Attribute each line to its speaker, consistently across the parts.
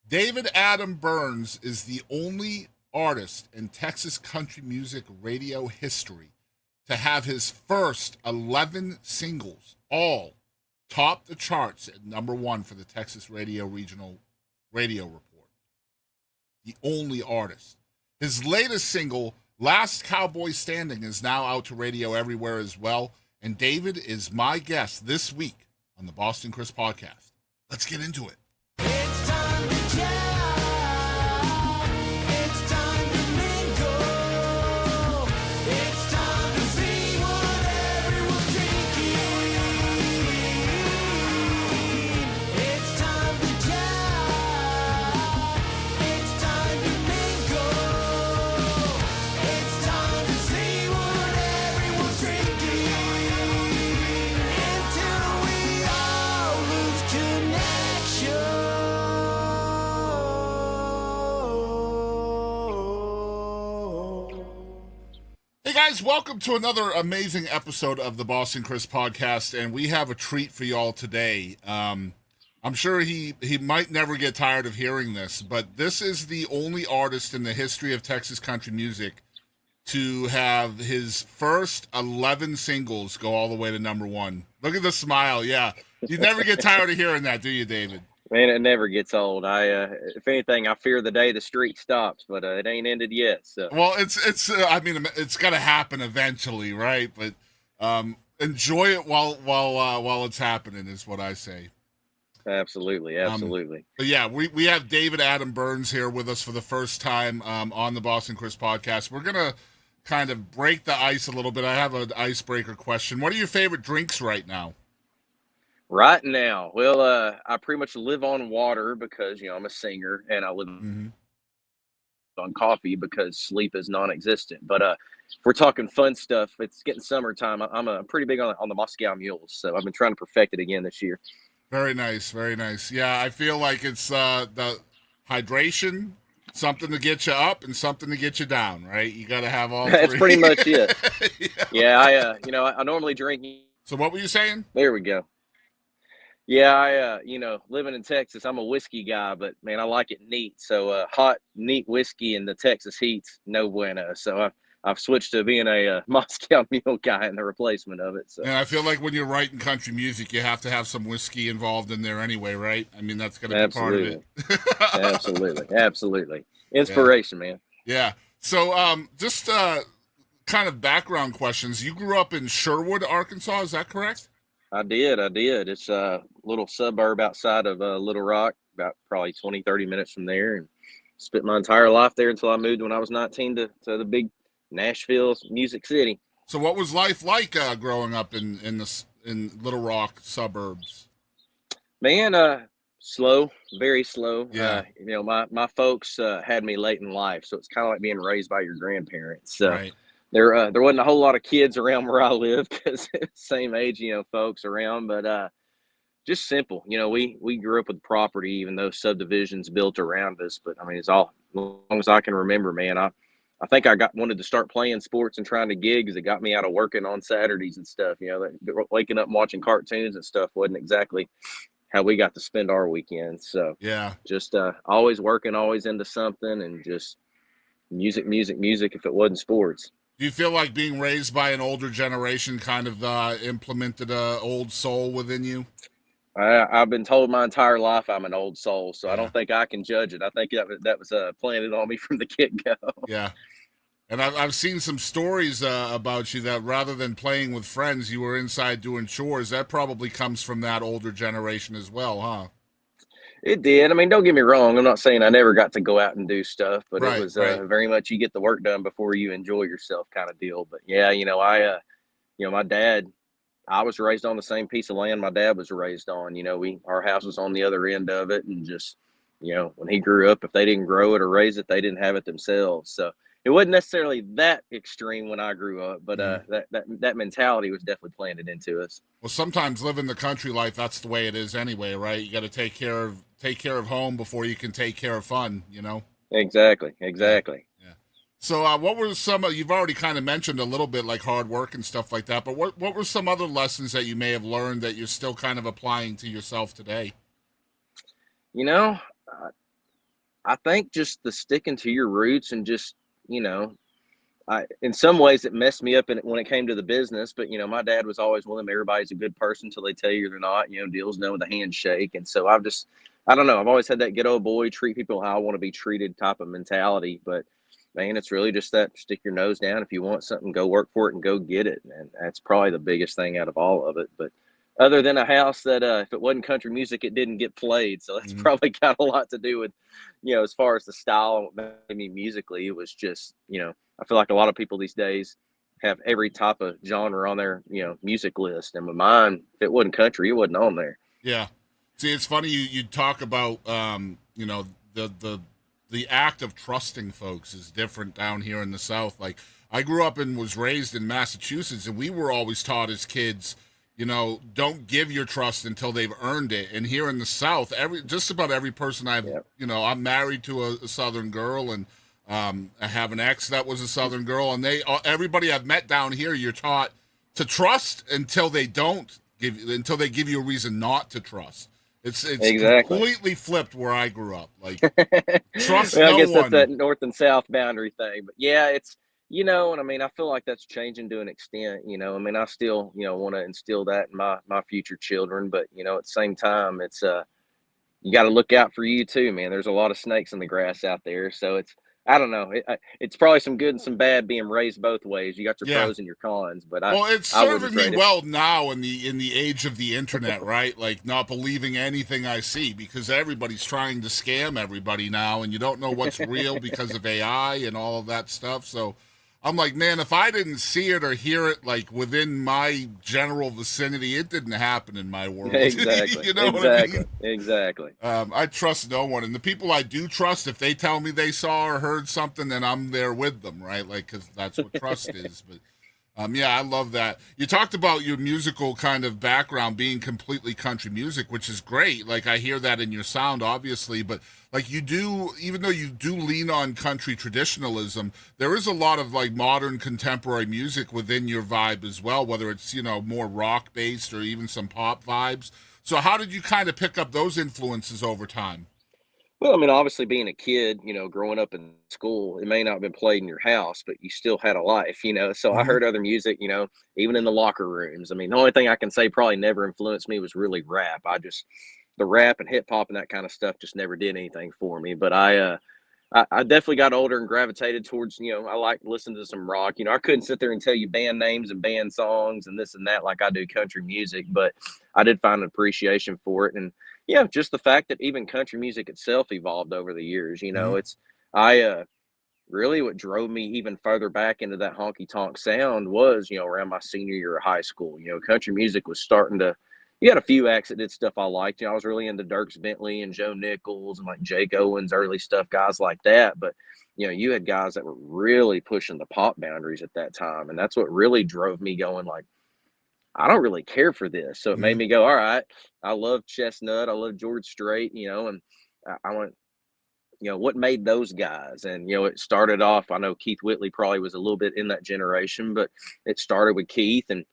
Speaker 1: David Adam Byrnes is the only artist in Texas country music radio history to have his first 11 singles all top the charts at number one for the Texas Radio Regional Radio Report. The only artist. His latest single, Last Cowboy Standing, is now out to radio everywhere as well. And David is my guest this week on the Boston Chris podcast. Let's get into it.
Speaker 2: It's time to jam. It's time to mingle. It's time to see what everyone's drinking. It's time to jam. It's time to mingle. It's time to see what everyone's drinking. Until we all lose connection.
Speaker 1: Hey guys, welcome to another amazing episode of the Boston Chris podcast, and we have a treat for y'all today. I'm sure he might never get tired of hearing this, but this is the only artist in the history of Texas country music to have his first 11 singles go all the way to number one. Look at the smile, yeah. You never get tired of hearing that, do you, David?
Speaker 3: Man, it never gets old. If anything, I fear the day the streak stops, but it ain't ended yet. So,
Speaker 1: Well, it's got to happen eventually, right? But enjoy it while it's happening is what I say.
Speaker 3: absolutely.
Speaker 1: But yeah, we have David Adam Byrnes here with us for the first time on the Boston Chris podcast. We're gonna kind of break the ice a little bit. I have an icebreaker question. What are your favorite drinks right now?
Speaker 3: Right now, well, I pretty much live on water because I'm a singer, and I live
Speaker 1: Mm-hmm.
Speaker 3: on coffee because sleep is non-existent. But if we're talking fun stuff, it's getting summertime. I'm pretty big on the Moscow Mules, so I've been trying to perfect it again this year.
Speaker 1: Very nice, very nice. Yeah, I feel like it's the hydration, something to get you up and something to get you down, right? You got to have all
Speaker 3: That's
Speaker 1: three.
Speaker 3: pretty much it.
Speaker 1: Yeah.
Speaker 3: Yeah, I normally drink.
Speaker 1: So what were you saying?
Speaker 3: There we go. Yeah, living in Texas, I'm a whiskey guy, but man, I like it neat. So hot, neat whiskey in the Texas heat's no bueno. So I've switched to being a Moscow Mule guy and the replacement of it. So
Speaker 1: And I feel like when you're writing country music, you have to have some whiskey involved in there anyway, right? I mean, that's going to be part of it.
Speaker 3: Absolutely. Inspiration, man.
Speaker 1: Yeah. So just kind of background questions. You grew up in Sherwood, Arkansas. Is that correct?
Speaker 3: I did. It's a little suburb outside of Little Rock, about probably 20, 30 minutes from there, and spent my entire life there until I moved when I was 19 to the big Nashville music city.
Speaker 1: So what was life like growing up in Little Rock suburbs?
Speaker 3: Man, slow, very slow.
Speaker 1: Yeah.
Speaker 3: My folks had me late in life, so it's kind of like being raised by your grandparents. So
Speaker 1: Right.
Speaker 3: there wasn't a whole lot of kids around where I live because same age, folks around, but just simple. We grew up with property, even though subdivisions built around us. But I mean, it's all as long as I can remember, man. I think I wanted to start playing sports and trying to gig because it got me out of working on Saturdays and stuff. Waking up and watching cartoons and stuff wasn't exactly how we got to spend our weekends. So
Speaker 1: Yeah.
Speaker 3: just always working, always into something, and just music if it wasn't sports.
Speaker 1: Do you feel like being raised by an older generation kind of implemented a old soul within you?
Speaker 3: I've been told my entire life I'm an old soul, so I
Speaker 1: Yeah.
Speaker 3: don't think I can judge it. I think that was planted on me from the get-go.
Speaker 1: Yeah. And I've seen some stories about you that rather than playing with friends, you were inside doing chores. That probably comes from that older generation as well, huh?
Speaker 3: It did. I mean, don't get me wrong. I'm not saying I never got to go out and do stuff, but
Speaker 1: Right,
Speaker 3: it was
Speaker 1: right.
Speaker 3: very much you get the work done before you enjoy yourself kind of deal. But yeah, my dad, I was raised on the same piece of land my dad was raised on. Our house was on the other end of it, and just, when he grew up, if they didn't grow it or raise it, they didn't have it themselves. So it wasn't necessarily that extreme when I grew up, but that mentality was definitely planted into us.
Speaker 1: Well, sometimes living the country life, that's the way it is anyway, right? You got to take care of home before you can take care of fun,
Speaker 3: Exactly.
Speaker 1: Yeah. So what were you've already kind of mentioned a little bit like hard work and stuff like that, but what were some other lessons that you may have learned that you're still kind of applying to yourself today?
Speaker 3: I think just the sticking to your roots and just, you know, in some ways it messed me up when it came to the business, but you know, my dad was always one of them, everybody's a good person until they tell you they're not, you know, deal's done with a handshake. And so I don't know, I've always had that good old boy, treat people how I want to be treated type of mentality. But man, it's really just that stick your nose down. If you want something, go work for it and go get it. And that's probably the biggest thing out of all of it. But other than a house that, if it wasn't country music, it didn't get played. So that's probably got a lot to do with, you know, as far as the style, maybe musically, it was just, you know, I feel like a lot of people these days have every type of genre on their, you know, music list. And with mine, if it wasn't country, it wasn't on there.
Speaker 1: Yeah. See, it's funny you talk about you know, the act of trusting folks is different down here in the South. Like, I grew up and was raised in Massachusetts, and we were always taught as kids, you know, don't give your trust until they've earned it. And here in the South, just about every person you know, I'm married to a Southern girl, and I have an ex that was a Southern girl, and everybody I've met down here, you're taught to trust until they give you a reason not to trust. It's
Speaker 3: Exactly.
Speaker 1: completely flipped where I grew up. Like, trust
Speaker 3: Well, I
Speaker 1: no
Speaker 3: guess that's
Speaker 1: one.
Speaker 3: that north and south boundary thing. But yeah, it's, you know, and I mean, I feel like that's changing to an extent. You know, I mean, I still, you know, want to instill that in my future children. But you know, at the same time, it's you got to look out for you too, man. There's a lot of snakes in the grass out there, so I don't know. It's probably some good and some bad being raised both ways. You got your
Speaker 1: Yeah.
Speaker 3: pros and your cons, but
Speaker 1: Well, it's
Speaker 3: I wouldn't
Speaker 1: serving me
Speaker 3: trade it.
Speaker 1: well now in the age of the internet, right? Like, not believing anything I see, because everybody's trying to scam everybody now, and you don't know what's real because of AI and all of that stuff. So I'm like, man, if I didn't see it or hear it like within my general vicinity, it didn't happen in my world.
Speaker 3: Exactly.
Speaker 1: You know what I
Speaker 3: Exactly.
Speaker 1: mean?
Speaker 3: Exactly.
Speaker 1: I trust no one, and the people I do trust, if they tell me they saw or heard something, then I'm there with them, right? Like, because that's what trust is. But yeah, I love that. You talked about your musical kind of background being completely country music, which is great. Like, I hear that in your sound, obviously, but like, you do, even though you do lean on country traditionalism, there is a lot of like modern contemporary music within your vibe as well, whether it's, you know, more rock based or even some pop vibes. So how did you kind of pick up those influences over time?
Speaker 3: Well, I mean, obviously being a kid, you know, growing up in school, it may not have been played in your house, but you still had a life, you know. So I
Speaker 1: Hmm.
Speaker 3: heard other music, you know, even in the locker rooms. I mean, the only thing I can say probably never influenced me was really rap. The rap and hip hop and that kind of stuff just never did anything for me. But I definitely got older and gravitated towards, you know, I like listening to some rock. You know, I couldn't sit there and tell you band names and band songs and this and that like I do country music, but I did find an appreciation for it. And yeah, just the fact that even country music itself evolved over the years. You know,
Speaker 1: Hmm.
Speaker 3: I really what drove me even further back into that honky tonk sound was, you know, around my senior year of high school. You know, country music was starting to, you had a few acts that did stuff I liked. You know, I was really into Dierks Bentley and Joe Nichols and like Jake Owens, early stuff, guys like that. But, you know, you had guys that were really pushing the pop boundaries at that time. And that's what really drove me going, like, I don't really care for this. So it made
Speaker 1: Hmm.
Speaker 3: me go, all right, I love Chestnut. I love George Strait, you know, and I went, you know, what made those guys? And, you know, it started off, I know Keith Whitley probably was a little bit in that generation, but it started with Keith and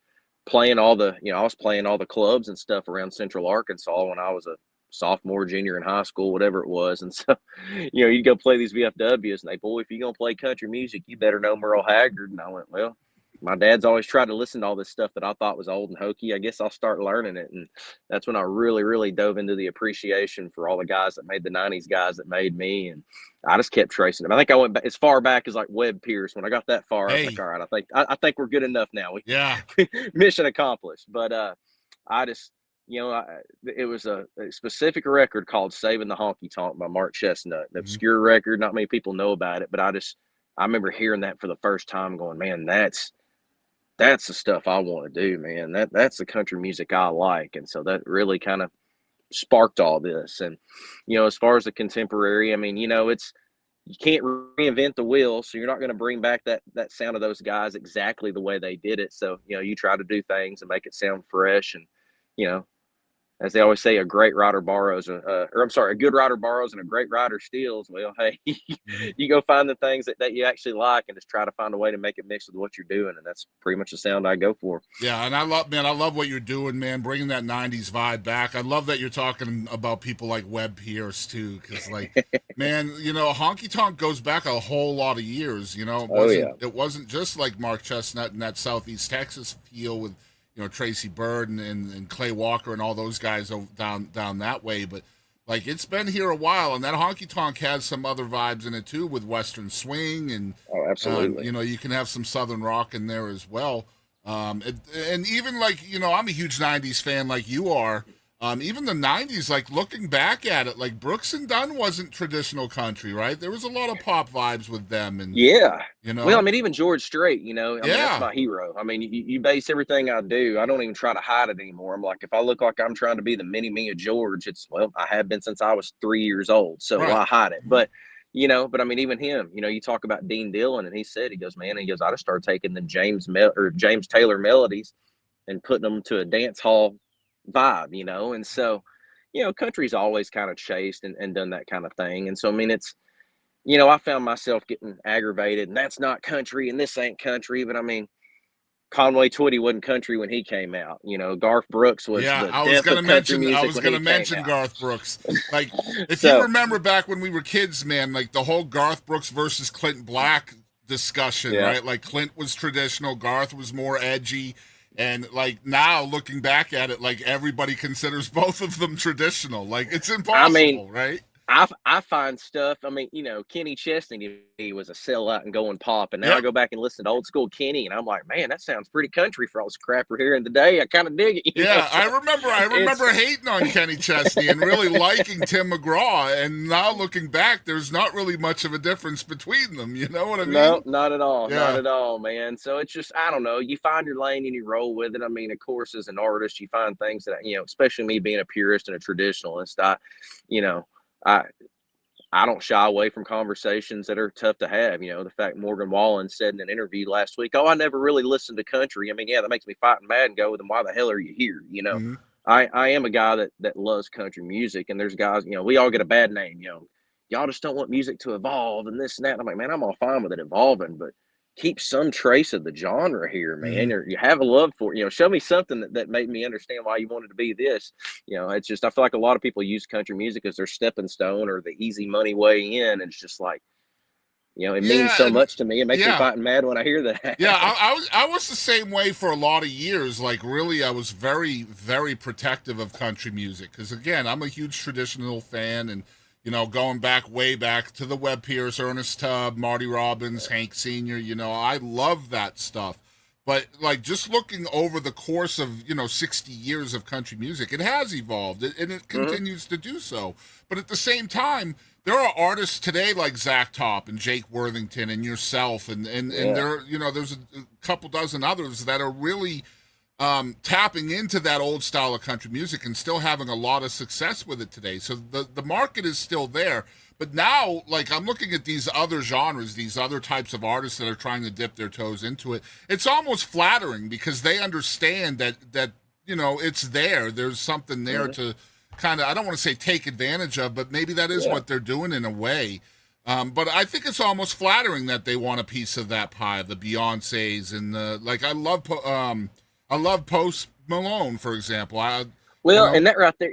Speaker 3: playing all the, you know, I was playing all the clubs and stuff around Central Arkansas when I was a sophomore, junior in high school, whatever it was. And so, you know, you'd go play these VFWs and they, boy, if you're going to play country music, you better know Merle Haggard. And I went, well, my dad's always tried to listen to all this stuff that I thought was old and hokey. I guess I'll start learning it. And that's when I really, really dove into the appreciation for all the guys that made the 90s guys that made me. And I just kept tracing them. I think I went back as far back as like Webb Pierce. When I got that far, I was like,
Speaker 1: Hey,
Speaker 3: all right, I think we're good enough now.
Speaker 1: yeah.
Speaker 3: Mission accomplished. But I just, you know, it was a specific record called Saving the Honky Tonk by Mark Chestnut, an
Speaker 1: Mhm.
Speaker 3: obscure record. Not many people know about it, but I remember hearing that for the first time going, man, that's the stuff I want to do, man. That's the country music I like. And so that really kind of sparked all this. And, you know, as far as the contemporary, I mean, you know, you can't reinvent the wheel, so you're not going to bring back that sound of those guys exactly the way they did it. So, you know, you try to do things and make it sound fresh and, you know, as they always say, a great writer borrows, or I'm sorry, a good writer borrows and a great writer steals. Well, hey,
Speaker 1: Mhm.
Speaker 3: you go find the things that you actually like and just try to find a way to make it mix with what you're doing. And that's pretty much the sound I go for.
Speaker 1: Yeah, and I love what you're doing, man, bringing that 90s vibe back. I love that you're talking about people like Webb Pierce, too, because, like, man, Honky Tonk goes back a whole lot of years,
Speaker 3: Oh, yeah.
Speaker 1: It wasn't just like Mark Chestnut and that Southeast Texas feel with, Tracy Byrd and Clay Walker and all those guys down that way, but, like, it's been here a while, and that Honky Tonk has some other vibes in it, too, with Western Swing, and,
Speaker 3: Oh, absolutely.
Speaker 1: you can have some Southern rock in there as well. And even like, I'm a huge 90s fan like you are. Even the 90s, like looking back at it, like Brooks and Dunn wasn't traditional country, right? There was a lot of pop vibes with them. And,
Speaker 3: Yeah. Well, I mean, even George Strait, I mean, that's
Speaker 1: yeah,
Speaker 3: my hero. I mean, you base everything I do. I don't even try to hide it anymore. I'm like, if I look like I'm trying to be the mini me of George, well, I have been since I was 3 years old. So
Speaker 1: right.
Speaker 3: why hide it?
Speaker 1: Mhm.
Speaker 3: But I mean, even him, you talk about Dean Dillon, and he goes, man, I just started taking the James Taylor melodies and putting them to a dance hall vibe. And so, country's always kind of chased and done that kind of thing. And so, I mean, I found myself getting aggravated, and that's not country, and this ain't country. But I mean, Conway Twitty wasn't country when he came out. Garth Brooks was
Speaker 1: Yeah,
Speaker 3: the death of country music
Speaker 1: I was
Speaker 3: when
Speaker 1: gonna
Speaker 3: he came
Speaker 1: mention
Speaker 3: out.
Speaker 1: Garth Brooks. Like, if you
Speaker 3: So,
Speaker 1: remember back when we were kids, man, like the whole Garth Brooks versus Clint Black discussion,
Speaker 3: yeah.
Speaker 1: right? Like Clint was traditional, Garth was more edgy. And like now looking back at it, like everybody considers both of them traditional. Like it's
Speaker 3: I
Speaker 1: impossible,
Speaker 3: mean,
Speaker 1: right?
Speaker 3: I find stuff. I mean, Kenny Chesney, he was a sellout and going pop, and now I
Speaker 1: Yep.
Speaker 3: go back and listen to old school Kenny, and I'm like, man, that sounds pretty country for all this crap we're hearing today. I kind of dig it.
Speaker 1: Yeah,
Speaker 3: So
Speaker 1: I remember hating on Kenny Chesney and really liking Tim McGraw, and now looking back, there's not really much of a difference between them. You know what I mean?
Speaker 3: no, not at all, not
Speaker 1: Yeah.
Speaker 3: at all, man. So it's just I don't know. You find your lane and you roll with it. I mean, of course, as an artist, you find things that especially me being a purist and a traditionalist, you know, I I don't shy away from conversations that are tough to have. The fact Morgan Wallen said in an interview last week, "Oh, I never really listened to country." I mean, yeah, that makes me fighting mad and go, "Then why the hell are you here?"
Speaker 1: Mhm.
Speaker 3: I am a guy that loves country music, and there's guys, we all get a bad name. Y'all just don't want music to evolve and this and that. And I'm like, man, I'm all fine with it evolving, but keep some trace of the genre here, man.
Speaker 1: Mhm.
Speaker 3: Or you have a love for it. Show me something that made me understand why you wanted to be this. It's just I feel like a lot of people use country music as their stepping stone or the easy money way in. And it's just like, it means
Speaker 1: Yeah,
Speaker 3: so
Speaker 1: and
Speaker 3: much to me. It makes me
Speaker 1: yeah.
Speaker 3: fighting mad when I hear that.
Speaker 1: Yeah, I was the same way for a lot of years. Like, really, I was very, very protective of country music because, again, I'm a huge traditional fan, and going way back to the Webb Pierce, Ernest Tubb, Marty Robbins, Hank Sr. I love that stuff. But like just looking over the course of 60 years of country music, it has evolved, and it
Speaker 3: Mhm.
Speaker 1: continues to do so. But at the same time, there are artists today like Zach Top and Jake Worthington and yourself, and
Speaker 3: Yeah.
Speaker 1: there there's a couple dozen others that are really tapping into that old style of country music and still having a lot of success with it today. So the market is still there. But now, like, I'm looking at these other genres, these other types of artists that are trying to dip their toes into it. It's almost flattering because they understand that it's there. There's something there to kind of, I don't want to say take advantage of, but maybe that is
Speaker 3: Yeah.
Speaker 1: what they're doing in a way. But I think it's almost flattering that they want a piece of that pie, the Beyoncés and I love Post Malone, for example.
Speaker 3: Well,
Speaker 1: know,
Speaker 3: and that right there,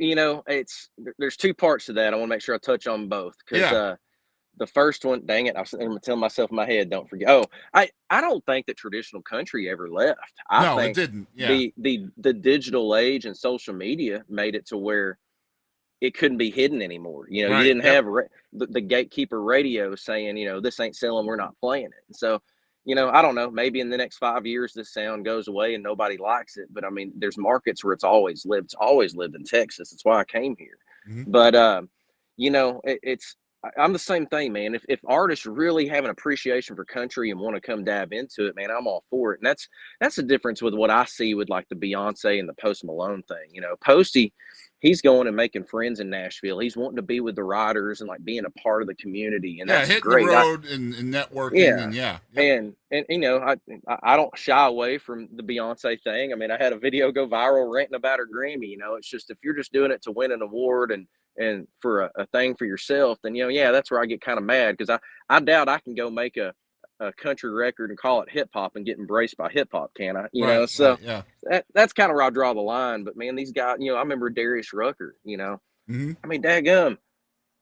Speaker 3: there's two parts to that. I want to make sure I touch on both because
Speaker 1: yeah,
Speaker 3: the first one, dang it, I'm telling myself in my head, don't forget. Oh, I don't think that traditional country ever left. I
Speaker 1: no, it
Speaker 3: think
Speaker 1: didn't. Yeah,
Speaker 3: the digital age and social media made it to where it couldn't be hidden anymore. You
Speaker 1: right.
Speaker 3: didn't
Speaker 1: Yep.
Speaker 3: have the gatekeeper radio saying, this ain't selling, we're not playing it. And so, I don't know, maybe in the next 5 years, this sound goes away and nobody likes it. But I mean, there's markets where it's always lived. It's always lived in Texas. That's why I came here.
Speaker 1: Mhm.
Speaker 3: But, I'm the same thing, man. If artists really have an appreciation for country and want to come dive into it, man, I'm all for it. And that's the difference with what I see with like the Beyonce and the Post Malone thing. Posty, he's going and making friends in Nashville. He's wanting to be with the writers and like being a part of the community, and
Speaker 1: Yeah,
Speaker 3: that's
Speaker 1: hitting the
Speaker 3: great.
Speaker 1: road and networking,
Speaker 3: Yeah.
Speaker 1: and yeah, yep.
Speaker 3: And you know, I don't shy away from the Beyonce thing. I mean, I had a video go viral ranting about her Grammy. You know, it's just if you're just doing it to win an award and for a thing for yourself, then you know, yeah, that's where I get kind of mad because I doubt I can go make a country record and call it hip hop and get embraced by hip hop, can I? You know, so
Speaker 1: Right, yeah.
Speaker 3: that's kind of where I draw the line. But man, these guys, you know, I remember Darius Rucker. You know,
Speaker 1: Hmm.
Speaker 3: I mean, dadgum,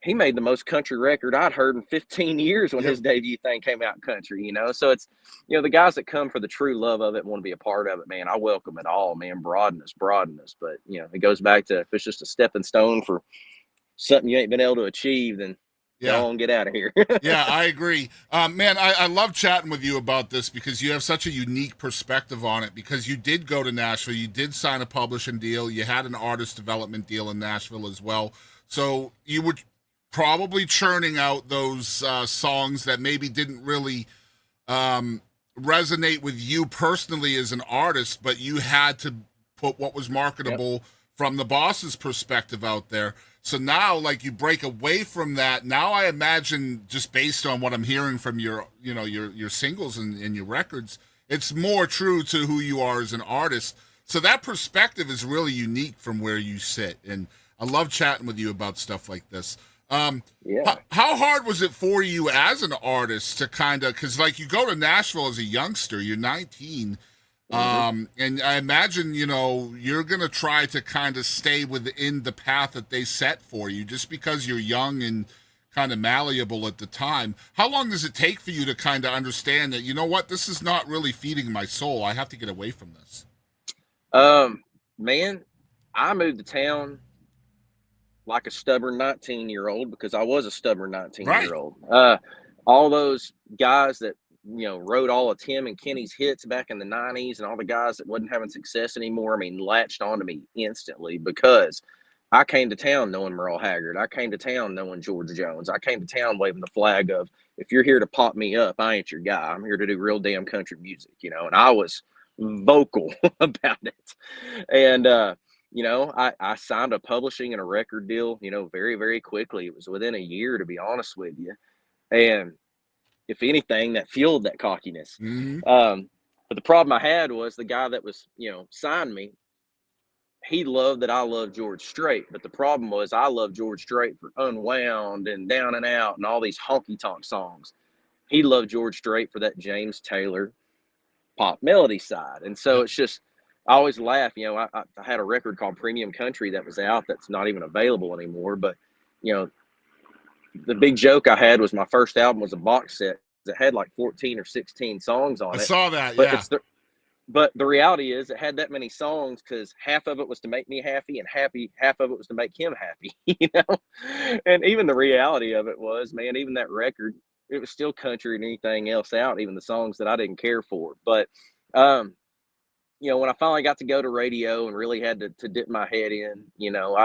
Speaker 3: he made the most country record I'd heard in 15 years when
Speaker 1: Yep.
Speaker 3: his debut thing came out country, you know? So it's, you know, the guys that come for the true love of it and want to be a part of it, man, I welcome it all, man. Broaden us. But, you know, it goes back to if it's just a stepping stone for something you ain't been able to achieve, then
Speaker 1: Yeah.
Speaker 3: go on, get out of here.
Speaker 1: Yeah, I agree. Man, I love chatting with you about this because you have such a unique perspective on it because you did go to Nashville, you did sign a publishing deal, you had an artist development deal in Nashville as well. So you were probably churning out those songs that maybe didn't really resonate with you personally as an artist, but you had to put what was marketable from the boss's perspective out there. So now, like, you break away from that. Now I imagine, just based on what I'm hearing from your, you know, your singles and your records, it's more true to who you are as an artist. So that perspective is really unique from where you sit. And I love chatting with you about stuff like this.
Speaker 3: Yeah.
Speaker 1: How hard was it for you as an artist to kind of, because like you go to Nashville as a youngster, you're 19, and I imagine, you know, you're going to try to kind of stay within the path that they set for you just because you're young and kind of malleable at the time. How long does it take for you to kind of understand that, you know what, this is not really feeding my soul. I have to get away from this.
Speaker 3: Man, I moved to town like a stubborn 19-year-old because I was a stubborn 19-year-old. All those guys that, you know, wrote all of Tim and Kenny's hits back in the 90s and all the guys that wasn't having success anymore, I mean, latched onto me instantly because I came to town knowing Merle Haggard. I came to town knowing George Jones. I came to town waving the flag of, if you're here to pop me up, I ain't your guy. I'm here to do real damn country music, you know, and I was vocal about it. And, you know, I signed a publishing and a record deal, you know, very, very quickly. It was within a year, to be honest with you. And if anything, that fueled that cockiness.
Speaker 1: Mm-hmm.
Speaker 3: But the problem I had was the guy that was, you know, signed me, he loved that I loved George Strait. But the problem was I loved George Strait for Unwound and Down and Out and all these honky tonk songs. He loved George Strait for that James Taylor pop melody side. And so it's just, I always laugh, you know, I had a record called Premium Country that was out that's not even available anymore. But, you know, the big joke I had was my first album was a box set that had like 14 or 16 songs on
Speaker 1: I
Speaker 3: it.
Speaker 1: saw that,
Speaker 3: But
Speaker 1: yeah.
Speaker 3: but the reality is it had that many songs because half of it was to make me happy and half of it was to make him happy, you know? And even the reality of it was, man, even that record, it was still country and anything else out, even the songs that I didn't care for. But, you know, when I finally got to go to radio and really had to dip my head in, you know,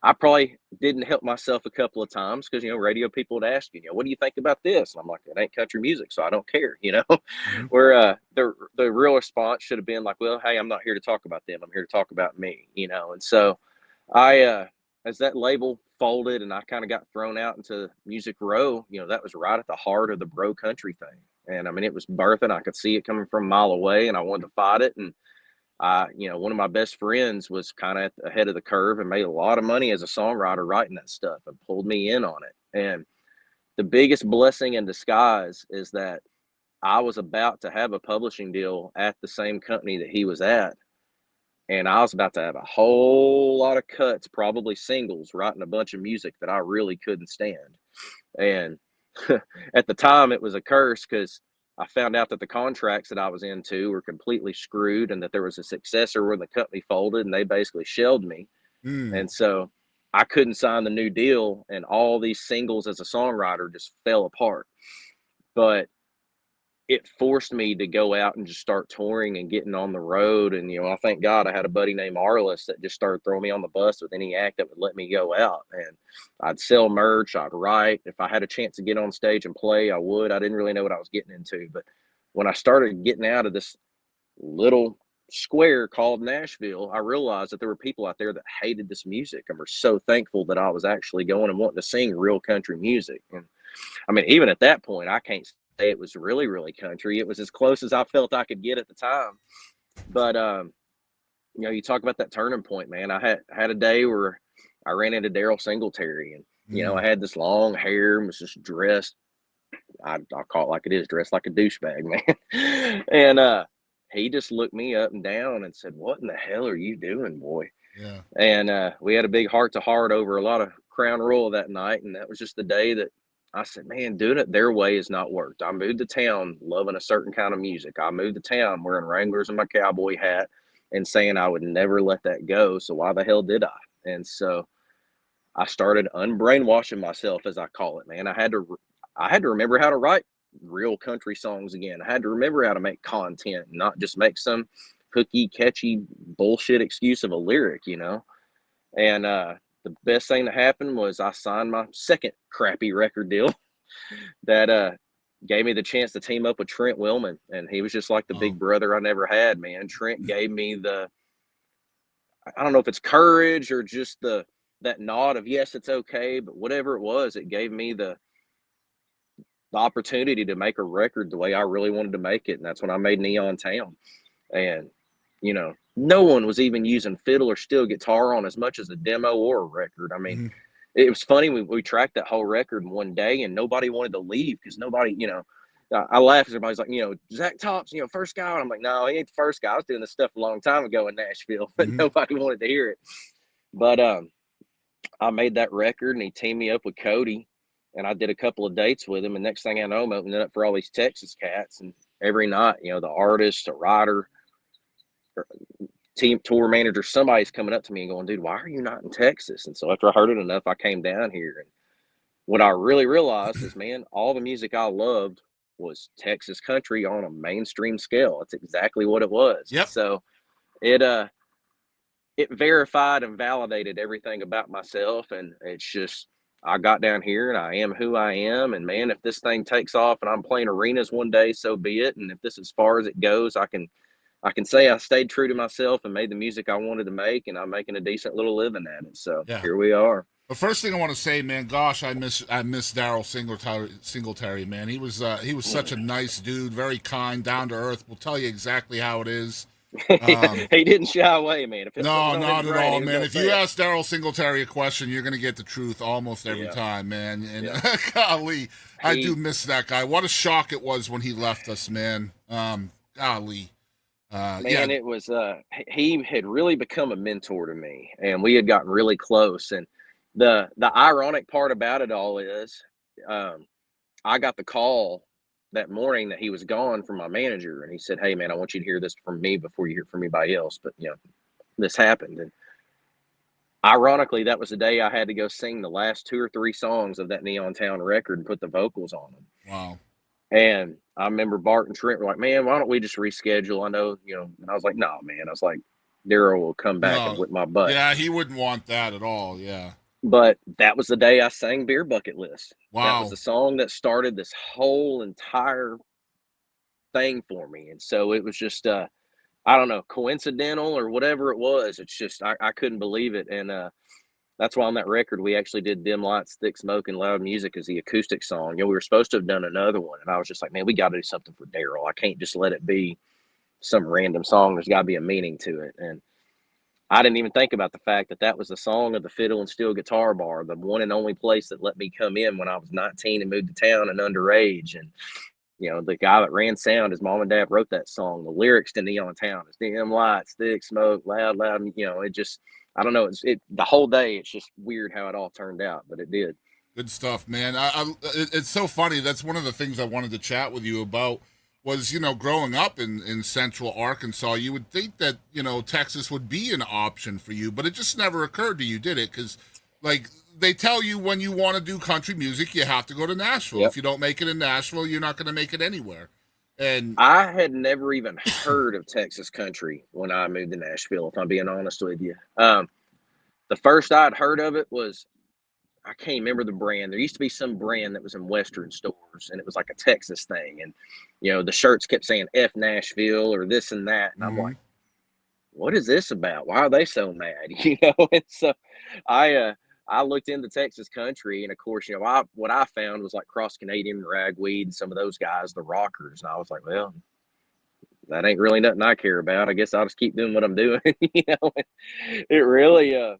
Speaker 3: I probably didn't help myself a couple of times because, you know, radio people would ask you know, what do you think about this? And I'm like, it ain't country music, so I don't care, you know.
Speaker 1: Mm-hmm.
Speaker 3: Where the real response should have been like, well, hey, I'm not here to talk about them. I'm here to talk about me, you know. And so I as that label folded and I kind of got thrown out into Music Row, you know, that was right at the heart of the bro country thing. And I mean, it was birthing. I could see it coming from a mile away and I wanted to fight it. And you know, one of my best friends was kind of ahead of the curve and made a lot of money as a songwriter writing that stuff and pulled me in on it. And the biggest blessing in disguise is that I was about to have a publishing deal at the same company that he was at. And I was about to have a whole lot of cuts, probably singles, writing a bunch of music that I really couldn't stand. And at the time, it was a curse because I found out that the contracts that I was into were completely screwed and that there was a successor when the company folded and they basically shelled me.
Speaker 1: Mm.
Speaker 3: And so I couldn't sign the new deal and all these singles as a songwriter just fell apart. But it forced me to go out and just start touring and getting on the road. And, you know, I thank God I had a buddy named Arliss that just started throwing me on the bus with any act that would let me go out. And I'd sell merch, I'd write. If I had a chance to get on stage and play, I would. I didn't really know what I was getting into. But when I started getting out of this little square called Nashville, I realized that there were people out there that hated this music and were so thankful that I was actually going and wanting to sing real country music. And I mean, even at that point, I can't say it was really, really country. It was as close as I felt I could get at the time. But you know, you talk about that turning point, man. I had a day where I ran into Daryle Singletary, and you know, I had this long hair and was just dressed. I'll call it like it is, dressed like a douchebag, man. And he just looked me up and down and said, "What in the hell are you doing, boy?"
Speaker 1: Yeah.
Speaker 3: And we had a big heart to heart over a lot of Crown Royal that night, and that was just the day that I said, "Man, doing it their way has not worked." I moved to town loving a certain kind of music. I moved to town wearing Wranglers and my cowboy hat and saying I would never let that go. So why the hell did I? And so I started unbrainwashing myself, as I call it, man. I had to remember how to write real country songs again. I had to remember how to make content, not just make some hooky, catchy bullshit excuse of a lyric, you know. And the best thing that happened was I signed my second crappy record deal that gave me the chance to team up with Trent Willmon, and he was just like the big brother I never had, man. Trent gave me I don't know if it's courage or just that nod of yes, it's okay, but whatever it was, it gave me the opportunity to make a record the way I really wanted to make it, and that's when I made Neon Town. And you know, no one was even using fiddle or steel guitar on as much as a demo or a record. I mean, it was funny. We tracked that whole record in one day, and nobody wanted to leave because nobody, you know, I laugh as everybody's like, you know, Zach Tops, you know, first guy. And I'm like, no, he ain't the first guy. I was doing this stuff a long time ago in Nashville, but nobody wanted to hear it. But I made that record, and he teamed me up with Cody, and I did a couple of dates with him. And next thing I know, I'm opening up for all these Texas cats, and every night, you know, the artist, a writer, team tour manager, somebody's coming up to me and going, "Dude, why are you not in Texas?" And so after I heard it enough, I came down here. And what I really realized is, man, all the music I loved was Texas country on a mainstream scale. That's exactly what it was.
Speaker 1: Yep.
Speaker 3: So it verified and validated everything about myself. And it's just, I got down here and I am who I am. And man, if this thing takes off and I'm playing arenas one day, so be it. And if this is as far as it goes, I can say I stayed true to myself and made the music I wanted to make, and I'm making a decent little living at it. So Here we are.
Speaker 1: The first thing I want to say, man, gosh, I miss Daryle Singletary, man. He was such a nice dude, very kind, down to earth. Will tell you exactly how it is.
Speaker 3: He didn't shy away, man.
Speaker 1: No, not at all, man. If you ask Daryle Singletary a question, you're going to get the truth almost every time, man. And golly, I do miss that guy. What a shock it was when he left us, man. Golly.
Speaker 3: Man, it was he had really become a mentor to me, and we had gotten really close. And the ironic part about it all is I got the call that morning that he was gone from my manager, and he said, "Hey man, I want you to hear this from me before you hear from anybody else." But you know, this happened, and ironically, that was the day I had to go sing the last 2 or 3 songs of that Neon Town record and put the vocals on them.
Speaker 1: Wow.
Speaker 3: And I remember Bart and Trent were like, "Man, why don't we just reschedule?" I know, you know, and I was like, "No, man." I was like, Daryle will come back and whip my butt.
Speaker 1: Yeah, he wouldn't want that at all. Yeah.
Speaker 3: But that was the day I sang Beer Bucket List.
Speaker 1: Wow.
Speaker 3: That was the song that started this whole entire thing for me. And so it was just, I don't know, coincidental or whatever it was. It's just, I couldn't believe it. And that's why on that record, we actually did Dim Lights, Thick Smoke, and Loud Music as the acoustic song. You know, we were supposed to have done another one. And I was just like, man, we got to do something for Daryle. I can't just let it be some random song. There's got to be a meaning to it. And I didn't even think about the fact that that was the song of the Fiddle and Steel Guitar Bar, the one and only place that let me come in when I was 19 and moved to town and underage. And, you know, the guy that ran sound, his mom and dad wrote that song. The lyrics to Neon Town is dim lights, thick smoke, loud, loud. You know, it just, I don't know. The whole day, it's just weird how it all turned out, but it did.
Speaker 1: Good stuff, man. It's so funny. That's one of the things I wanted to chat with you about was, you know, growing up in central Arkansas, you would think that, you know, Texas would be an option for you, but it just never occurred to you, did it? Because, like, they tell you when you want to do country music, you have to go to Nashville. Yep. If you don't make it in Nashville, you're not going to make it anywhere. And
Speaker 3: I had never even heard of Texas country when I moved to Nashville, if I'm being honest with you. The first I'd heard of it was, I can't remember the brand. There used to be some brand that was in Western stores, and it was like a Texas thing. And, you know, the shirts kept saying F Nashville or this and that. And I'm like, what is this about? Why are they so mad? And so I I looked into Texas country, and of course, what I found was like Cross Canadian, Ragweed, some of those guys, the rockers, and I was like, well, that ain't really nothing I care about. I guess I'll just keep doing what I'm doing. It really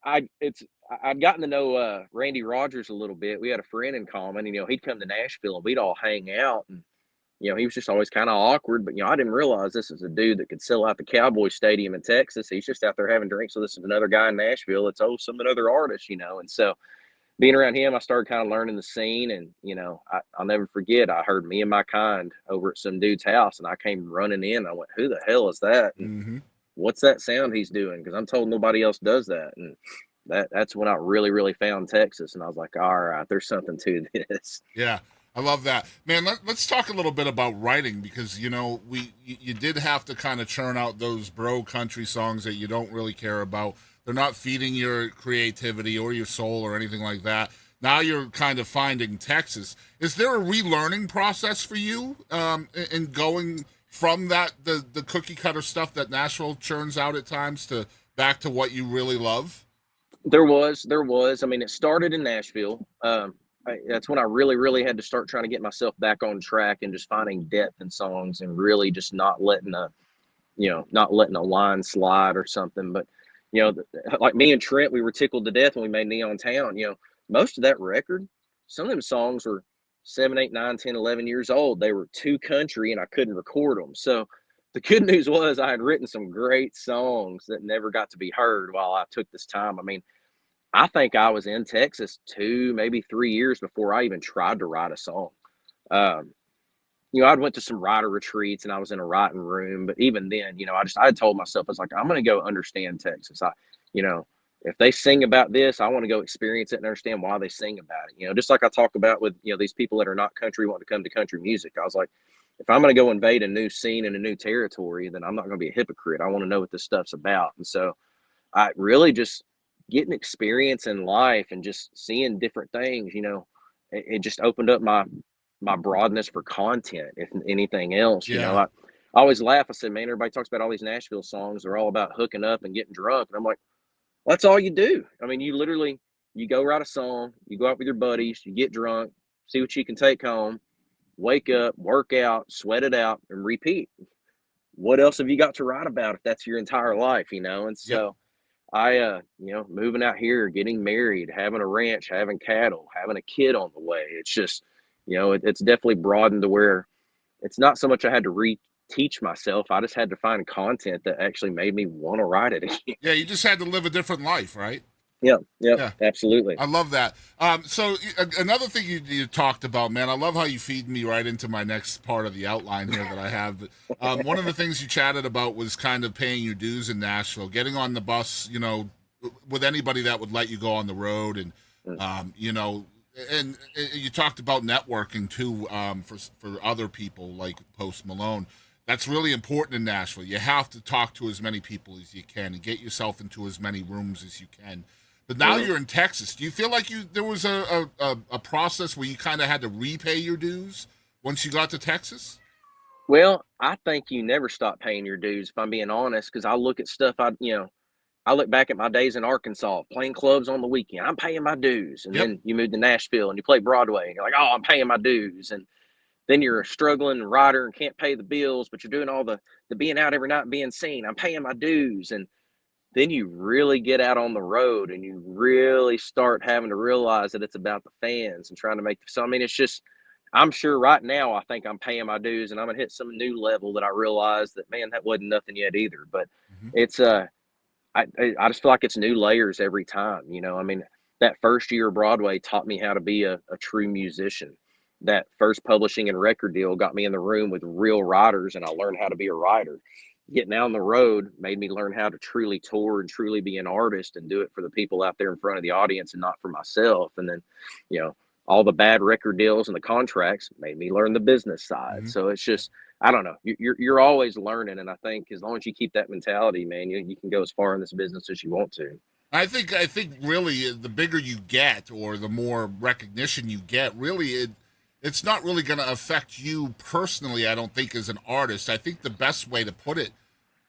Speaker 3: I'd gotten to know Randy Rogers a little bit. We had a friend in common. He'd come to Nashville and we'd all hang out, and he was just always kind of awkward. But I didn't realize this is a dude that could sell out the Cowboy Stadium in Texas. He's just out there having drinks with us and another guy in Nashville. It's some another artist, and so being around him, I started kind of learning the scene. And I'll never forget. I heard "Me and My Kind" over at some dude's house, and I came running in. I went, "Who the hell is that? And
Speaker 1: Mm-hmm.
Speaker 3: what's that sound he's doing?" Because I'm told nobody else does that. And that's when I really, really found Texas, and I was like, all right, there's something to this.
Speaker 1: Yeah, I love that, man. Let's talk a little bit about writing, because you did have to kind of churn out those bro country songs that you don't really care about. They're not feeding your creativity or your soul or anything like that. Now you're kind of finding Texas. Is there a relearning process for you in going from the cookie cutter stuff that Nashville churns out at times to back to what you really love?
Speaker 3: There was. I mean, it started in Nashville. That's when I really, really had to start trying to get myself back on track and just finding depth in songs and really just not letting a line slide or something. But like me and Trent, we were tickled to death when we made Neon Town. Most of that record, some of them songs were 7, 8, 9, 10, 11 years old. They were too country, and I couldn't record them. So the good news was I had written some great songs that never got to be heard while I took this time. I mean, I think I was in Texas 2, maybe 3 years before I even tried to write a song. Um, I'd went to some writer retreats and I was in a writing room, but even then, I had told myself, I was like, I'm going to go understand Texas. You know, if they sing about this, I want to go experience it and understand why they sing about it. Just like I talk about with, these people that are not country want to come to country music. I was like, if I'm going to go invade a new scene and a new territory, then I'm not going to be a hypocrite. I want to know what this stuff's about. And so I really just getting experience in life and just seeing different things, it just opened up my broadness for content, if anything else.
Speaker 1: Yeah.
Speaker 3: I always laugh. I said, man, everybody talks about all these Nashville songs. They're all about hooking up and getting drunk. And I'm like, well, that's all you do. I mean, you go write a song, you go out with your buddies, you get drunk, see what you can take home, wake up, work out, sweat it out, and repeat. What else have you got to write about if that's your entire life, And so I, moving out here, getting married, having a ranch, having cattle, having a kid on the way. It's just, it's definitely broadened to where it's not so much I had to reteach myself. I just had to find content that actually made me want to write it again.
Speaker 1: Yeah, you just had to live a different life, right?
Speaker 3: Yeah, absolutely.
Speaker 1: I love that. So another thing you talked about, man, I love how you feed me right into my next part of the outline here that I have. One of the things you chatted about was kind of paying your dues in Nashville, getting on the bus, with anybody that would let you go on the road, and and you talked about networking too, for other people like Post Malone. That's really important in Nashville. You have to talk to as many people as you can and get yourself into as many rooms as you can. But now you're in Texas. Do you feel like there was a process where you kind of had to repay your dues once you got to Texas?
Speaker 3: Well, I think you never stop paying your dues, if I'm being honest, because I look at stuff I look back at my days in Arkansas playing clubs on the weekend. I'm paying my dues. And then you move to Nashville and you play Broadway and you're like, oh, I'm paying my dues. And then you're a struggling writer and can't pay the bills, but you're doing all the being out every night and being seen. I'm paying my dues. And then you really get out on the road and you really start having to realize that it's about the fans and trying to make. So, I mean, it's just, I'm sure right now I think I'm paying my dues and I'm going to hit some new level that I realized that, man, that wasn't nothing yet either. But it's, I just feel like it's new layers every time, I mean, that first year of Broadway taught me how to be a true musician. That first publishing and record deal got me in the room with real writers and I learned how to be a writer. Getting out on the road made me learn how to truly tour and truly be an artist and do it for the people out there in front of the audience and not for myself. And then, all the bad record deals and the contracts made me learn the business side. So it's just, I don't know, you're always learning. And I think as long as you keep that mentality, man, you can go as far in this business as you want to.
Speaker 1: I think really the bigger you get or the more recognition you get, really it's not really going to affect you personally, I don't think, as an artist. I think the best way to put it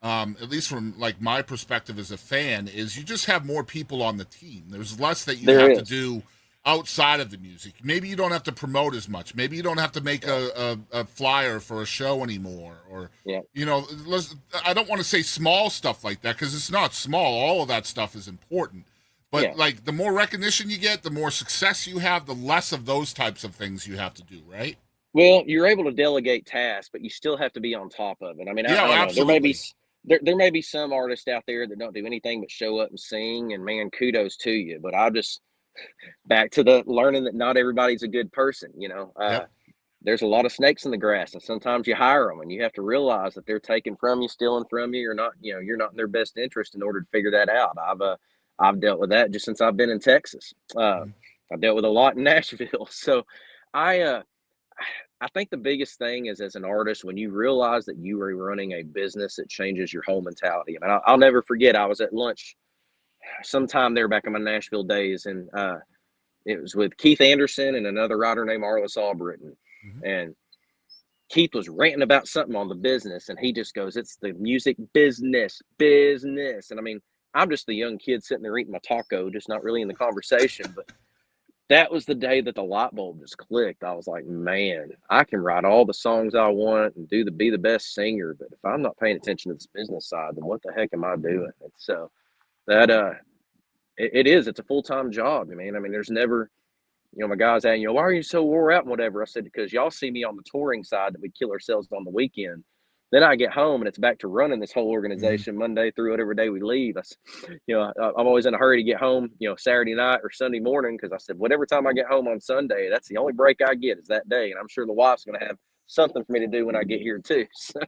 Speaker 1: at least from like my perspective as a fan, is you just have more people on the team. There's less that you
Speaker 3: There
Speaker 1: have to
Speaker 3: is.
Speaker 1: do outside of the music. Maybe you don't have to promote as much. Maybe you don't have to make a flyer for a show anymore, or
Speaker 3: Yeah.
Speaker 1: I don't want to say small stuff like that because it's not small. All of that stuff is important. But
Speaker 3: Yeah.
Speaker 1: like the more recognition you get, the more success you have, the less of those types of things you have to do, right?
Speaker 3: Well, you're able to delegate tasks, but you still have to be on top of it. I mean,
Speaker 1: Yeah,
Speaker 3: I don't know. There may be
Speaker 1: absolutely.
Speaker 3: there may be some artists out there that don't do anything but show up and sing, and man, kudos to you. But I just back to the learning that not everybody's a good person.
Speaker 1: Yep.
Speaker 3: There's a lot of snakes in the grass, and sometimes you hire them, and you have to realize that they're taking from you, stealing from you, or not. You're not in their best interest in order to figure that out. I've dealt with that just since I've been in Texas.
Speaker 1: Mhm.
Speaker 3: I've dealt with a lot in Nashville, so I uh I think the biggest thing is as an artist, when you realize that you are running a business, it changes your whole mentality. I mean, I'll never forget. I was at lunch sometime there back in my Nashville days, and it was with Keith Anderson and another writer named Arliss Albritton.
Speaker 1: Mhm.
Speaker 3: And Keith was ranting about something on the business, and he just goes, "It's the music business, business." And I mean, I'm just the young kid sitting there eating my taco, just not really in the conversation. But that was the day that the light bulb just clicked. I was like, man, I can write all the songs I want and be the best singer, but if I'm not paying attention to this business side, then what the heck am I doing? And so that it is. It's a full time job. I mean, there's never, my guys saying, why are you so wore out and whatever? I said, because y'all see me on the touring side that we kill ourselves on the weekend. Then I get home and it's back to running this whole
Speaker 1: Mhm.
Speaker 3: organization Monday through whatever day we leave. I'm always in a hurry to get home, Saturday night or Sunday morning, because I said, whatever time I get home on Sunday, that's the only break I get is that day. And I'm sure the wife's going to have something for me to do when I get here too. So,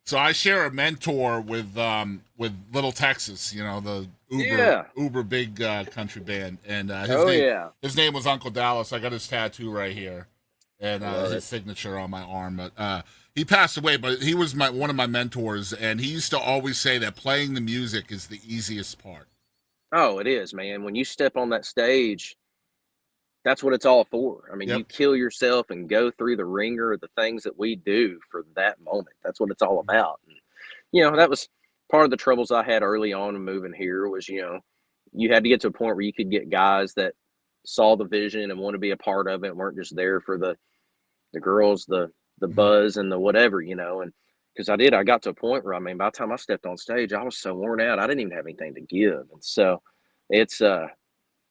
Speaker 1: So I share a mentor with Little Texas, the
Speaker 3: yeah.
Speaker 1: Uber big country band, and
Speaker 3: Oh, yeah.
Speaker 1: his name was Uncle Dallas. I got his tattoo right here, and
Speaker 3: I love
Speaker 1: his
Speaker 3: it.
Speaker 1: signature on my arm. But he passed away, but he was one of my mentors, and he used to always say that playing the music is the easiest part.
Speaker 3: Oh, it is, man. When you step on that stage, that's what it's all for. I mean,
Speaker 1: Yep.
Speaker 3: you kill yourself and go through the ringer of the things that we do for that moment. That's what it's all about. And, that was part of the troubles I had early on in moving here was, you had to get to a point where you could get guys that saw the vision and want to be a part of it and weren't just there for the girls, the
Speaker 1: Mhm.
Speaker 3: buzz and the whatever, and because I got to a point where, I mean, by the time I stepped on stage, I was so worn out, I didn't even have anything to give. And so it's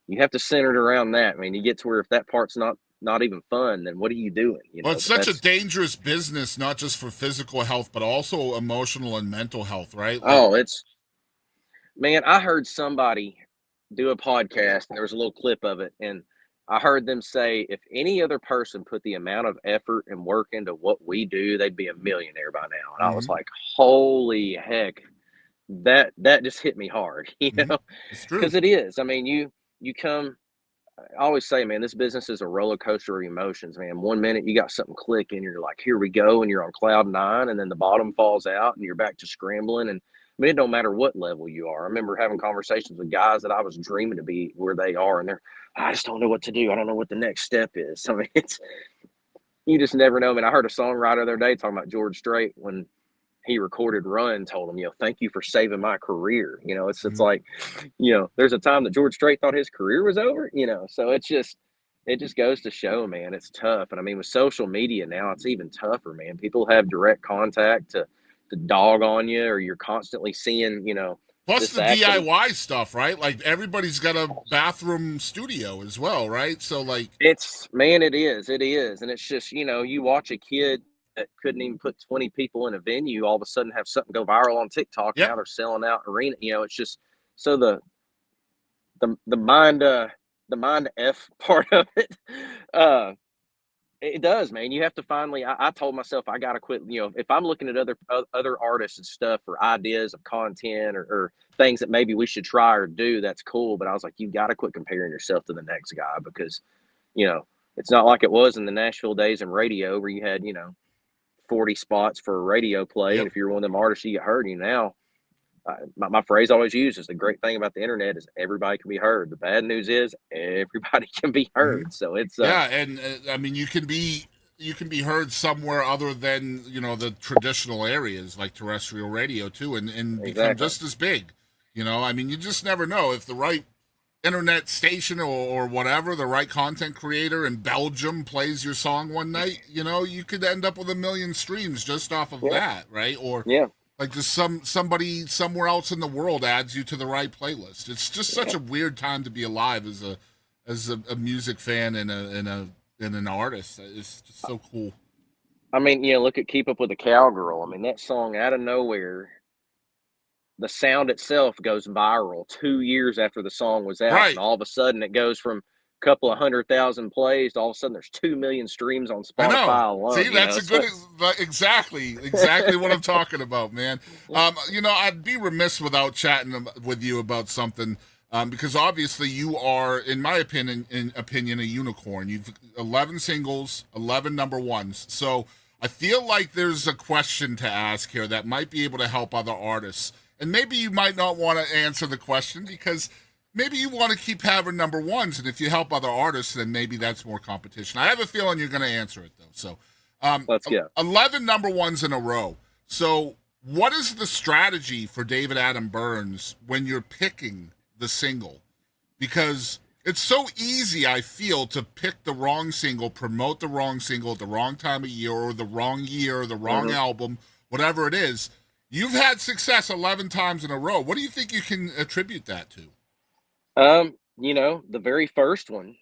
Speaker 3: you have to center it around that. I mean, you get to where if that part's not even fun, then what are you doing?
Speaker 1: Well, it's
Speaker 3: But
Speaker 1: such a
Speaker 3: that's
Speaker 1: dangerous business, not just for physical health, but also emotional and mental health, right? Like,
Speaker 3: oh, it's man, I heard somebody do a podcast and there was a little clip of it, and I heard them say if any other person put the amount of effort and work into what we do, they'd be a millionaire by now. And I was
Speaker 1: mhm,
Speaker 3: like, holy heck, that just hit me hard,
Speaker 1: mhm. It's true.
Speaker 3: because it is. I mean, you come I always say, man, this business is a roller coaster of emotions, man. One minute you got something clicking, you're like, here we go, and you're on cloud nine, and then the bottom falls out, and you're back to scrambling. And I mean, it don't matter what level you are. I remember having conversations with guys that I was dreaming to be where they are, and I just don't know what to do. I don't know what the next step is. I mean, it's you just never know. I mean, I heard a songwriter the other day talking about George Strait when he recorded Run, told him, thank you for saving my career. It's
Speaker 1: Mhm.
Speaker 3: like, there's a time that George Strait thought his career was over, so it just goes to show, man, it's tough. And I mean, with social media now, it's even tougher, man. People have direct contact to dog on you, or you're constantly seeing,
Speaker 1: Plus
Speaker 3: this
Speaker 1: the
Speaker 3: act that
Speaker 1: DIY stuff, right? Like everybody's got a bathroom studio as well, right? So like,
Speaker 3: it's, man, it is. And it's just, you watch a kid that couldn't even put 20 people in a venue all of a sudden have something go viral on TikTok.
Speaker 1: yep.
Speaker 3: Now they're selling out arena. It's just so the mind F part of it. Uh it does, man. You have to finally. I told myself I gotta quit. If I'm looking at other artists and stuff for ideas of content or things that maybe we should try or do, that's cool. But I was like, you got to quit comparing yourself to the next guy, because you know it's not like it was in the Nashville days in radio where you had 40 spots for a radio play, and
Speaker 1: Yep.
Speaker 3: if you're one of them artists, you get heard. Now my phrase I always use is the great thing about the internet is everybody can be heard. The bad news is everybody can be
Speaker 1: Hmm.
Speaker 3: heard. So it's
Speaker 1: Yeah, and I mean, you can be heard somewhere other than, you know, the traditional areas like terrestrial radio too, and become
Speaker 3: Exactly.
Speaker 1: just as big. You know, I mean, you just never know if the right internet station or whatever, the right content creator in Belgium plays your song one night, you know, you could end up with 1 million streams just off of
Speaker 3: Yeah.
Speaker 1: that, right? Or
Speaker 3: Yeah.
Speaker 1: like just somebody somewhere else in the world adds you to the right playlist. It's just such a weird time to be alive as a music fan and an artist. It's just so cool.
Speaker 3: I mean, you know, look at Keep Up with the Cowgirl. I mean, that song out of nowhere, the sound itself goes viral 2 years after the song was out,
Speaker 1: Right.
Speaker 3: and all of a sudden it goes from a couple of 100,000 plays to all of a sudden there's 2 million streams on
Speaker 1: I know.
Speaker 3: Spotify alone.
Speaker 1: See, that's a good,
Speaker 3: So,
Speaker 1: exactly what I'm talking about, man. You know, I'd be remiss without chatting with you about something, because obviously you are, in my opinion, a unicorn. You've 11 singles, 11 number ones. So I feel like there's a question to ask here that might be able to help other artists. And maybe you might not want to answer the question because maybe you want to keep having number ones, and if you help other artists, then maybe that's more competition. I have a feeling you're going to answer it though. So,
Speaker 3: let's go.
Speaker 1: 11 number ones in a row. So, what is the strategy for David Adam Byrnes when you're picking the single? Because it's so easy, I feel, to pick the wrong single, promote the wrong single at the wrong time of year, or the wrong album, whatever it is. You've had success 11 times in a row. What do you think you can attribute that to?
Speaker 3: You know, the very first one,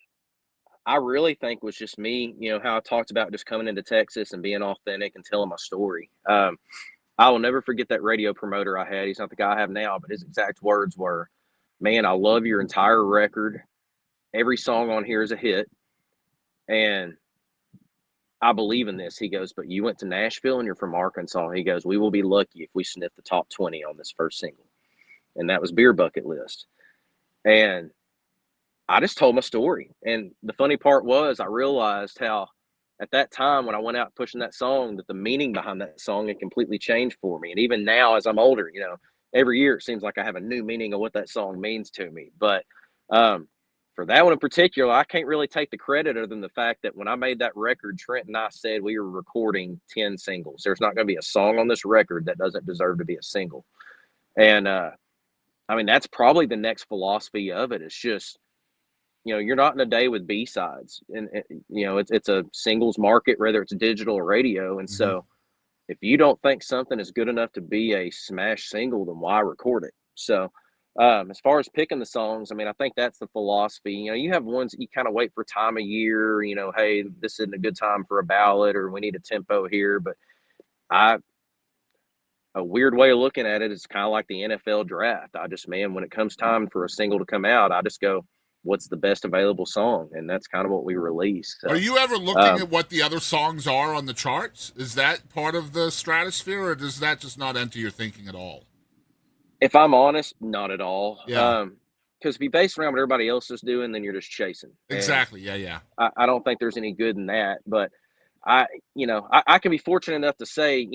Speaker 3: I really think was just me, you know, how I talked about just coming into Texas and being authentic and telling my story. I will never forget that radio promoter I had. He's not the guy I have now, but his exact words were, "Man, I love your entire record. Every song on here is a hit. And I believe in this." He goes, "But you went to Nashville and you're from Arkansas." He goes, "We will be lucky if we sniff the top 20 on this first single." And that was Beer Bucket List. And I just told my story. And the funny part was I realized how at that time when I went out pushing that song, that the meaning behind that song had completely changed for me. And even now, as I'm older, you know, every year it seems like I have a new meaning of what that song means to me. But for that one in particular, I can't really take the credit other than the fact that when I made that record, Trent and I said we were recording 10 singles. There's not going to be a song on this record that doesn't deserve to be a single. And I mean, that's probably the next philosophy of it. It's just, you know, you're not in a day with B-sides, and you know, it's a singles market, whether it's digital or radio. And so if you don't think something is good enough to be a smash single, then why record it? So as far as picking the songs, I mean, I think that's the philosophy. You know, you have ones that you kind of wait for time of year, you know, hey, this isn't a good time for a ballad, or we need a tempo here. But a weird way of looking at it is kind of like the NFL draft. I just, man, when it comes time for a single to come out, I just go, what's the best available song? And that's kind of what we release. So,
Speaker 1: Are you ever looking at what the other songs are on the charts? Is that part of the stratosphere, or does that just not enter your thinking at all?
Speaker 3: if I'm honest, not at all.
Speaker 1: Yeah.
Speaker 3: Because if you base around what everybody else is doing, then you're just chasing. And
Speaker 1: Exactly. Yeah.
Speaker 3: I don't think there's any good in that. But I can be fortunate enough to say,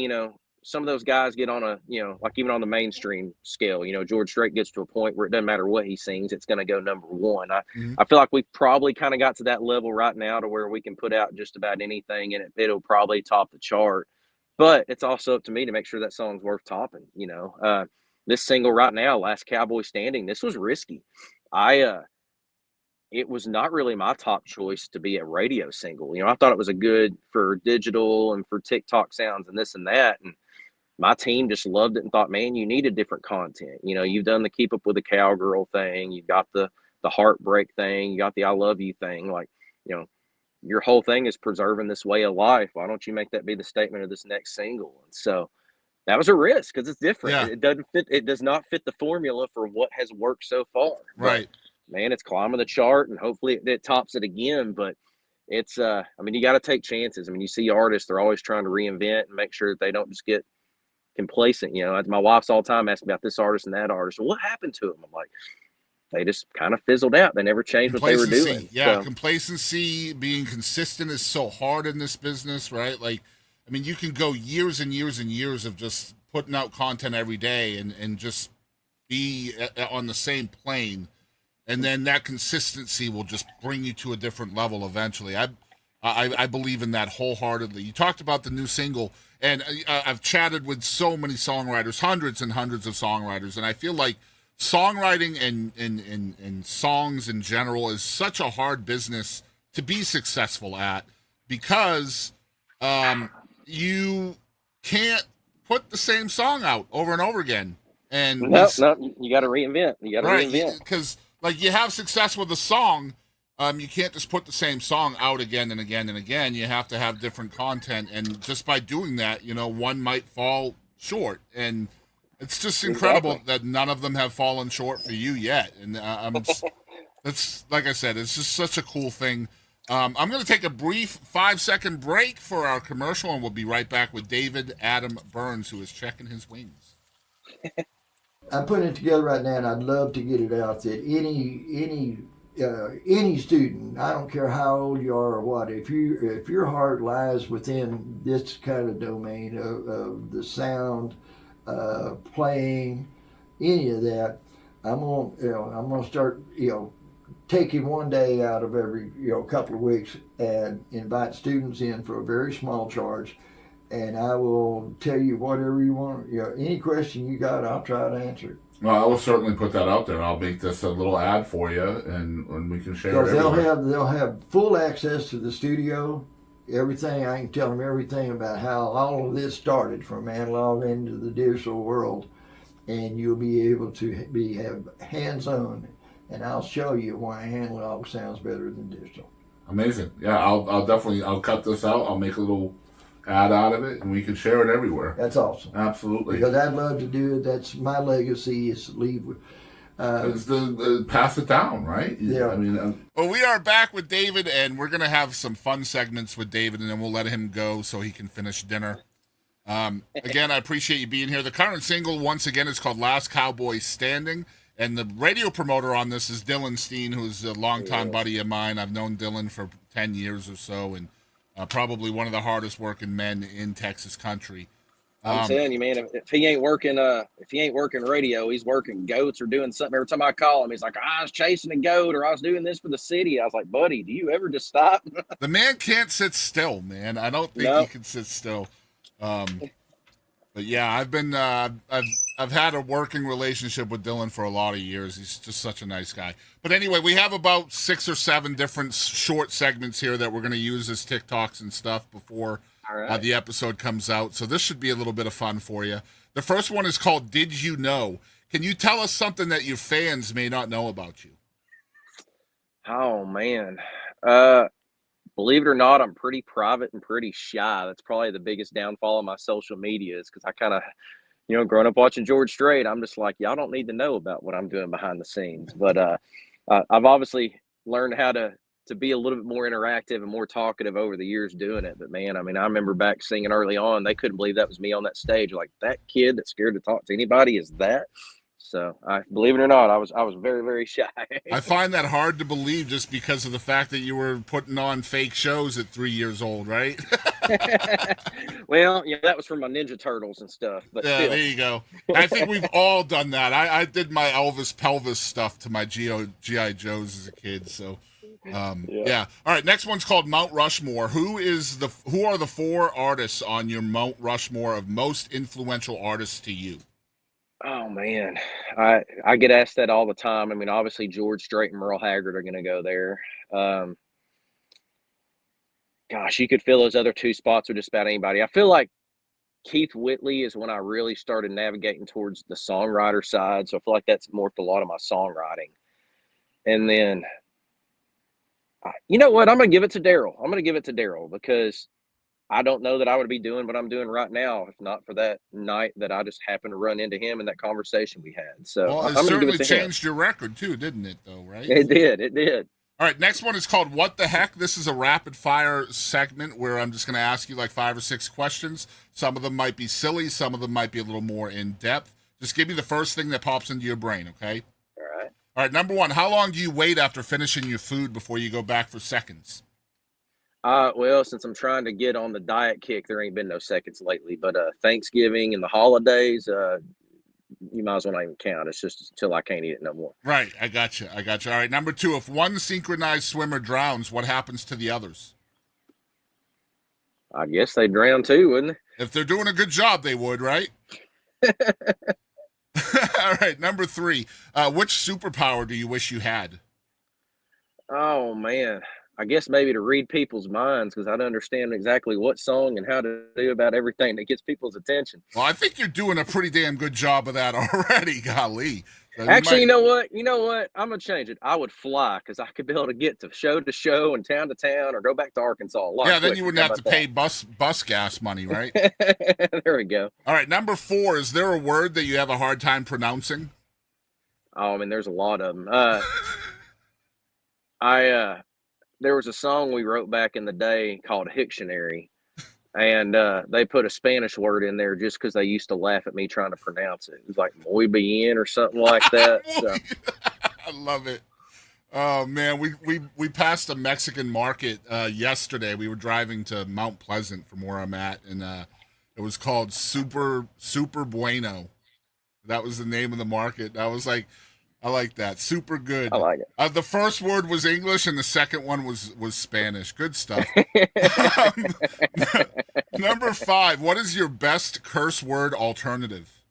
Speaker 3: some of those guys get on a, like even on the mainstream scale, George Strait gets to a point where it doesn't matter what he sings, it's going to go number one. I feel like we've probably kind of got to that level right now to where we can put out just about anything and it'll probably top the chart. But it's also up to me to make sure that song's worth topping. This single right now, Last Cowboy Standing, this was risky. It was not really my top choice to be a radio single. I thought it was a good for digital and for TikTok sounds and this and that. And my team just loved it and thought, man, you needed different content. You've done the Keep Up with the Cowgirl thing. You got the heartbreak thing. You got the I love you thing. Your whole thing is preserving this way of life. Why don't you make that be the statement of this next single? And so that was a risk because it's different.
Speaker 1: Yeah.
Speaker 3: It doesn't fit. It does not fit the formula for what has worked so far.
Speaker 1: Right.
Speaker 3: But, man, it's climbing the chart and hopefully it tops it again. But it's, you got to take chances. You see artists, they're always trying to reinvent and make sure that they don't just get complacent. My wife's all the time asking about this artist and that artist. Well, what happened to them? I'm like, they just kind of fizzled out. They never changed what they were doing.
Speaker 1: Yeah,
Speaker 3: so,
Speaker 1: complacency, being consistent is so hard in this business, right? You can go years and years and years of just putting out content every day and just be on the same plane. And then that consistency will just bring you to a different level eventually. I believe in that wholeheartedly. You talked about the new single, and I've chatted with so many songwriters, hundreds and hundreds of songwriters, and I feel like songwriting and songs in general is such a hard business to be successful at because you can't put the same song out over and over again. And
Speaker 3: No, you got to reinvent. You got to
Speaker 1: right,
Speaker 3: reinvent.
Speaker 1: because like you have success with a song, you can't just put the same song out again and again and again. You have to have different content, and just by doing that, one might fall short. And it's just incredible that none of them have fallen short for you yet. And that's like I said, it's just such a cool thing. I'm going to take a brief 5-second break for our commercial, and we'll be right back with David Adam Byrnes, who is checking his wings.
Speaker 4: I'm putting it together right now, and I'd love to get it out that any student, I don't care how old you are or what, if your heart lies within this kind of domain of the sound, playing, any of that, I'm gonna start taking one day out of every couple of weeks and invite students in for a very small charge, and I will tell you whatever you want. Any question you got, I'll try to answer it.
Speaker 1: Well, I will certainly put that out there. I'll make this a little ad for you, and we can share it.
Speaker 4: Because they'll have full access to the studio, everything. I can tell them everything about how all of this started from analog into the digital world, and you'll be able to have hands-on. And I'll show you why analog sounds better than digital.
Speaker 1: Amazing. Yeah, I'll definitely cut this out. I'll make a little ad out of it, and we can share it everywhere.
Speaker 4: That's awesome.
Speaker 1: Absolutely.
Speaker 4: Because I'd love to do it. That's my legacy, is to leave with.
Speaker 1: It's pass it down, right?
Speaker 4: Yeah.
Speaker 1: I mean, well, we are back with David, and we're gonna have some fun segments with David, and then we'll let him go so he can finish dinner. Again, I appreciate you being here. The current single, once again, is called "Last Cowboy Standing." And the radio promoter on this is Dylan Steen, who's a longtime buddy of mine. I've known Dylan for 10 years or so, and probably one of the hardest working men in Texas country.
Speaker 3: I'm telling you, man, if he ain't working radio, he's working goats or doing something. Every time I call him, he's like, I was chasing a goat, or I was doing this for the city. I was like, buddy, do you ever just stop?
Speaker 1: The man can't sit still, man. I don't think he can sit still. But yeah, I've been I've had a working relationship with Dylan for a lot of years. He's just such a nice guy. But anyway, we have about 6 or 7 different short segments here that we're going to use as TikToks and stuff before the episode comes out. So this should be a little bit of fun for you. The first one is called "Did You Know?" Can you tell us something that your fans may not know about you?
Speaker 3: Oh man. Believe it or not, I'm pretty private and pretty shy. That's probably the biggest downfall of my social media, is because I kind of, growing up watching George Strait, I'm just like, y'all don't need to know about what I'm doing behind the scenes. But I've obviously learned how to be a little bit more interactive and more talkative over the years doing it. But man, I mean, I remember back singing early on, they couldn't believe that was me on that stage. Like, that kid that's scared to talk to anybody is that? So, believe it or not, I was very, very shy.
Speaker 1: I find that hard to believe, just because of the fact that you were putting on fake shows at 3 years old, right?
Speaker 3: Well, that was for my Ninja Turtles and stuff. But
Speaker 1: yeah,
Speaker 3: still.
Speaker 1: There you go. I think we've all done that. I did my Elvis pelvis stuff to my G.I. Joes as a kid. So, yeah. All right, next one's called Mount Rushmore. Who are the 4 artists on your Mount Rushmore of most influential artists to you?
Speaker 3: Oh man, I get asked that all the time. I mean, obviously George Strait and Merle Haggard are going to go there. Gosh, you could fill those other 2 spots with just about anybody. I feel like Keith Whitley is when I really started navigating towards the songwriter side. So I feel like that's morphed a lot of my songwriting. And then, you know what? I'm going to give it to Daryle. Because I don't know that I would be doing what I'm doing right now if not for that night that I just happened to run into him in that conversation we had. So
Speaker 1: it certainly changed your record too, didn't it? Though, right?
Speaker 3: It did.
Speaker 1: All right, next one is called "What the Heck." This is a rapid fire segment where I'm just going to ask you like 5 or 6 questions. Some of them might be silly, some of them might be a little more in depth. Just give me the first thing that pops into your brain, okay?
Speaker 3: All
Speaker 1: right. Number 1: how long do you wait after finishing your food before you go back for seconds?
Speaker 3: Well, since I'm trying to get on the diet kick, there ain't been no seconds lately. But Thanksgiving and the holidays, you might as well not even count. It's just until I can't eat it no more.
Speaker 1: Right, I got you. All right, number 2: if one synchronized swimmer drowns, what happens to the others?
Speaker 3: I guess they drown too, wouldn't
Speaker 1: If they're doing a good job, they would, right? All right, number 3. Which superpower do you wish you had?
Speaker 3: they? Oh man, I guess maybe to read people's minds because I'd understand exactly what song and how to do about everything that gets people's attention.
Speaker 1: Well, I think you're doing a pretty damn good job of that already, golly. So
Speaker 3: Actually, you know what? You know what? I'm gonna change it. I would fly because I could be able to get to show and town to town, or go back to Arkansas a lot.
Speaker 1: Yeah, then
Speaker 3: quicker.
Speaker 1: you wouldn't
Speaker 3: How
Speaker 1: have to
Speaker 3: about
Speaker 1: pay bus gas money, right?
Speaker 3: that? There we go.
Speaker 1: All right, number 4. Is there a word that you have a hard time pronouncing?
Speaker 3: Oh, I mean, there's a lot of them. There was a song we wrote back in the day called Hictionary, and they put a Spanish word in there just because they used to laugh at me trying to pronounce it. It was like muy bien or something like that. So.
Speaker 1: I love it. Oh man, we passed a Mexican market yesterday. We were driving to Mount Pleasant from where I'm at, and it was called Super Bueno. That was the name of the market. I was like, I like that. Super good.
Speaker 3: I like it.
Speaker 1: The first word was English, and the second one was Spanish. Good stuff. Number 5. What is your best curse word alternative?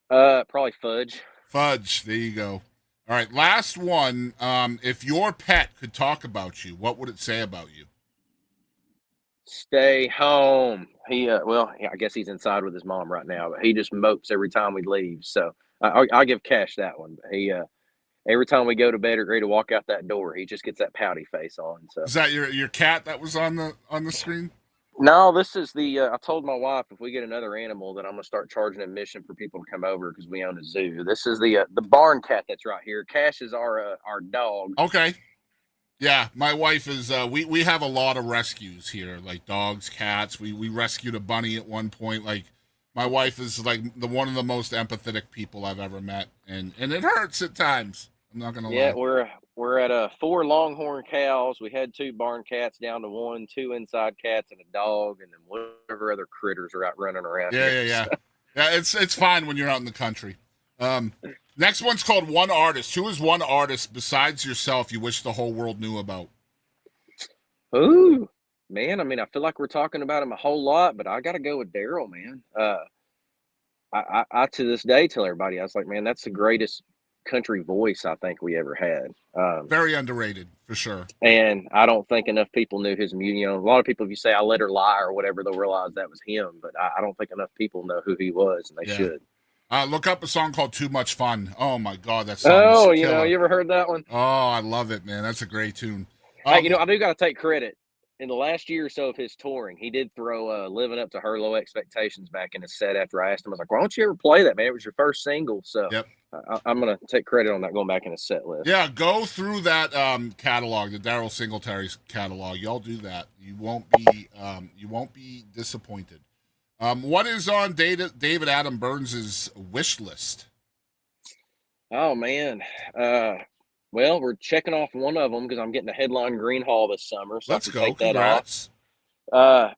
Speaker 3: Probably fudge.
Speaker 1: Fudge. There you go. All right, last one. If your pet could talk about you, what would it say about you?
Speaker 3: Stay home. I guess he's inside with his mom right now, but he just mopes every time we leave. So I'll give Cash that one. But every time we go to bed or ready to walk out that door, he just gets that pouty face on. So
Speaker 1: Is that your cat that was on the screen?
Speaker 3: no, this is the. I told my wife if we get another animal, that I'm gonna start charging admission for people to come over because we own a zoo. This is the barn cat that's right here. Cash is our dog.
Speaker 1: Okay. Yeah, my wife is. We have a lot of rescues here, like dogs, cats. We rescued a bunny at one point. Like, my wife is like one of the most empathetic people I've ever met, and it hurts at times. I'm not gonna
Speaker 3: Yeah,
Speaker 1: lie.
Speaker 3: we're at 4 longhorn cows. We had 2 barn cats down to 1, 2 inside cats, and a dog, and then whatever other critters are out running around
Speaker 1: Yeah,
Speaker 3: here.
Speaker 1: yeah, yeah. Yeah, it's fine when you're out in the country. Next one's called One Artist. Who is one artist besides yourself you wish the whole world knew about?
Speaker 3: Ooh, man. I mean, I feel like we're talking about him a whole lot, but I got to go with Daryle, man. I to this day tell everybody, I was like, man, that's the greatest country voice I think we ever had.
Speaker 1: Very underrated, for sure.
Speaker 3: And I don't think enough people knew his music. You know, a lot of people, if you say I Let Her Lie or whatever, they'll realize that was him. But I don't think enough people know who he was, and they
Speaker 1: Yeah.
Speaker 3: should.
Speaker 1: Look up a song called Too Much Fun. Oh, my God, that song
Speaker 3: Oh,
Speaker 1: is
Speaker 3: you
Speaker 1: killer.
Speaker 3: know, you ever heard that one?
Speaker 1: Oh, I love it, man. That's a great tune.
Speaker 3: Hey, you know, I do got to take credit. In the last year or so of his touring, he did throw Living Up to Her Low Expectations back in his set after I asked him. I was like, why don't you ever play that, man? It was your first single. So
Speaker 1: Yep.
Speaker 3: I'm going to take credit on that going back in his set list.
Speaker 1: Yeah, go through that catalog, the Daryle Singletary's catalog. Y'all do that. You won't be disappointed. What is on David Adam Byrnes's wish list?
Speaker 3: Oh, man. Well, we're checking off one of them because I'm getting a headline Green Hall this summer. So
Speaker 1: Let's
Speaker 3: I can
Speaker 1: go.
Speaker 3: take that
Speaker 1: Congrats.
Speaker 3: off.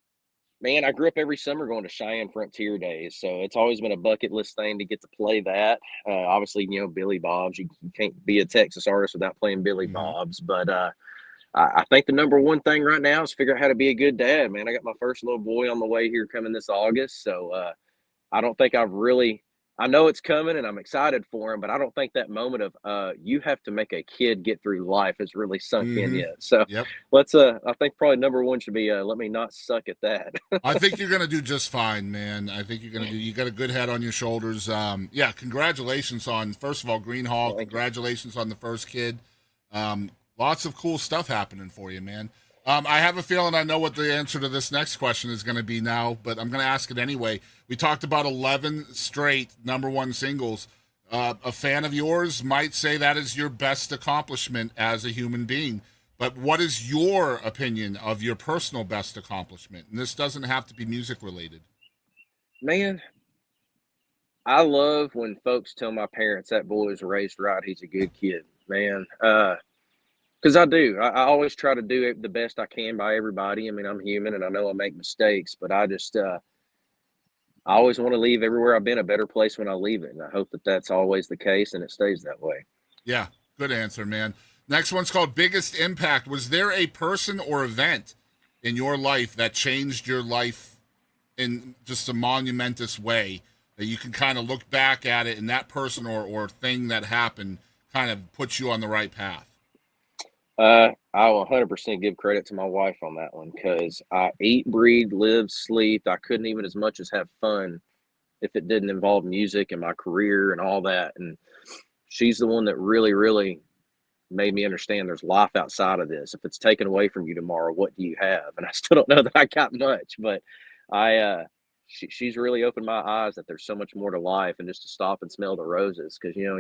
Speaker 3: Man, I grew up every summer going to Cheyenne Frontier Days, so it's always been a bucket list thing to get to play that. Obviously, you know, Billy Bob's. You can't be a Texas artist without playing Billy
Speaker 1: Mhm.
Speaker 3: Bob's. But I think the number one thing right now is figure out how to be a good dad, man. I got my first little boy on the way here coming this August, so I don't think I know it's coming and I'm excited for him, but I don't think that moment of you have to make a kid get through life has really sunk in
Speaker 1: Mhm.
Speaker 3: yet. So
Speaker 1: Yep.
Speaker 3: let's I think probably number one should be let me not suck at that.
Speaker 1: I think you're gonna do just fine, man. I think you're gonna do. You got a good head on your shoulders. Yeah, congratulations on first of all Green Hall.
Speaker 3: Thank you.
Speaker 1: Congratulations on the first kid. Lots of cool stuff happening for you, man. I have a feeling I know what the answer to this next question is going to be now, but I'm going to ask it anyway. We talked about 11 straight #1 singles. A fan of yours might say that is your best accomplishment as a human being. But what is your opinion of your personal best accomplishment? And this doesn't have to be music related.
Speaker 3: Man, I love when folks tell my parents that boy is raised right. He's a good kid, man. Because I do. I always try to do the best I can by everybody. I mean, I'm human and I know I make mistakes, but I just, I always want to leave everywhere I've been a better place when I leave it. And I hope that that's always the case and it stays that way.
Speaker 1: Yeah, good answer, man. Next one's called Biggest Impact. Was there a person or event in your life that changed your life in just a monumentous way that you can kind of look back at it and that person or thing that happened kind of puts you on the right path?
Speaker 3: I will 100% give credit to my wife on that one because I eat, breathe, live, sleep. I couldn't even as much as have fun if it didn't involve music and my career and all that. And she's the one that really, really made me understand there's life outside of this. If it's taken away from you tomorrow, what do you have? And I still don't know that I got much, but she's really opened my eyes that there's so much more to life and just to stop and smell the roses. Cause you know,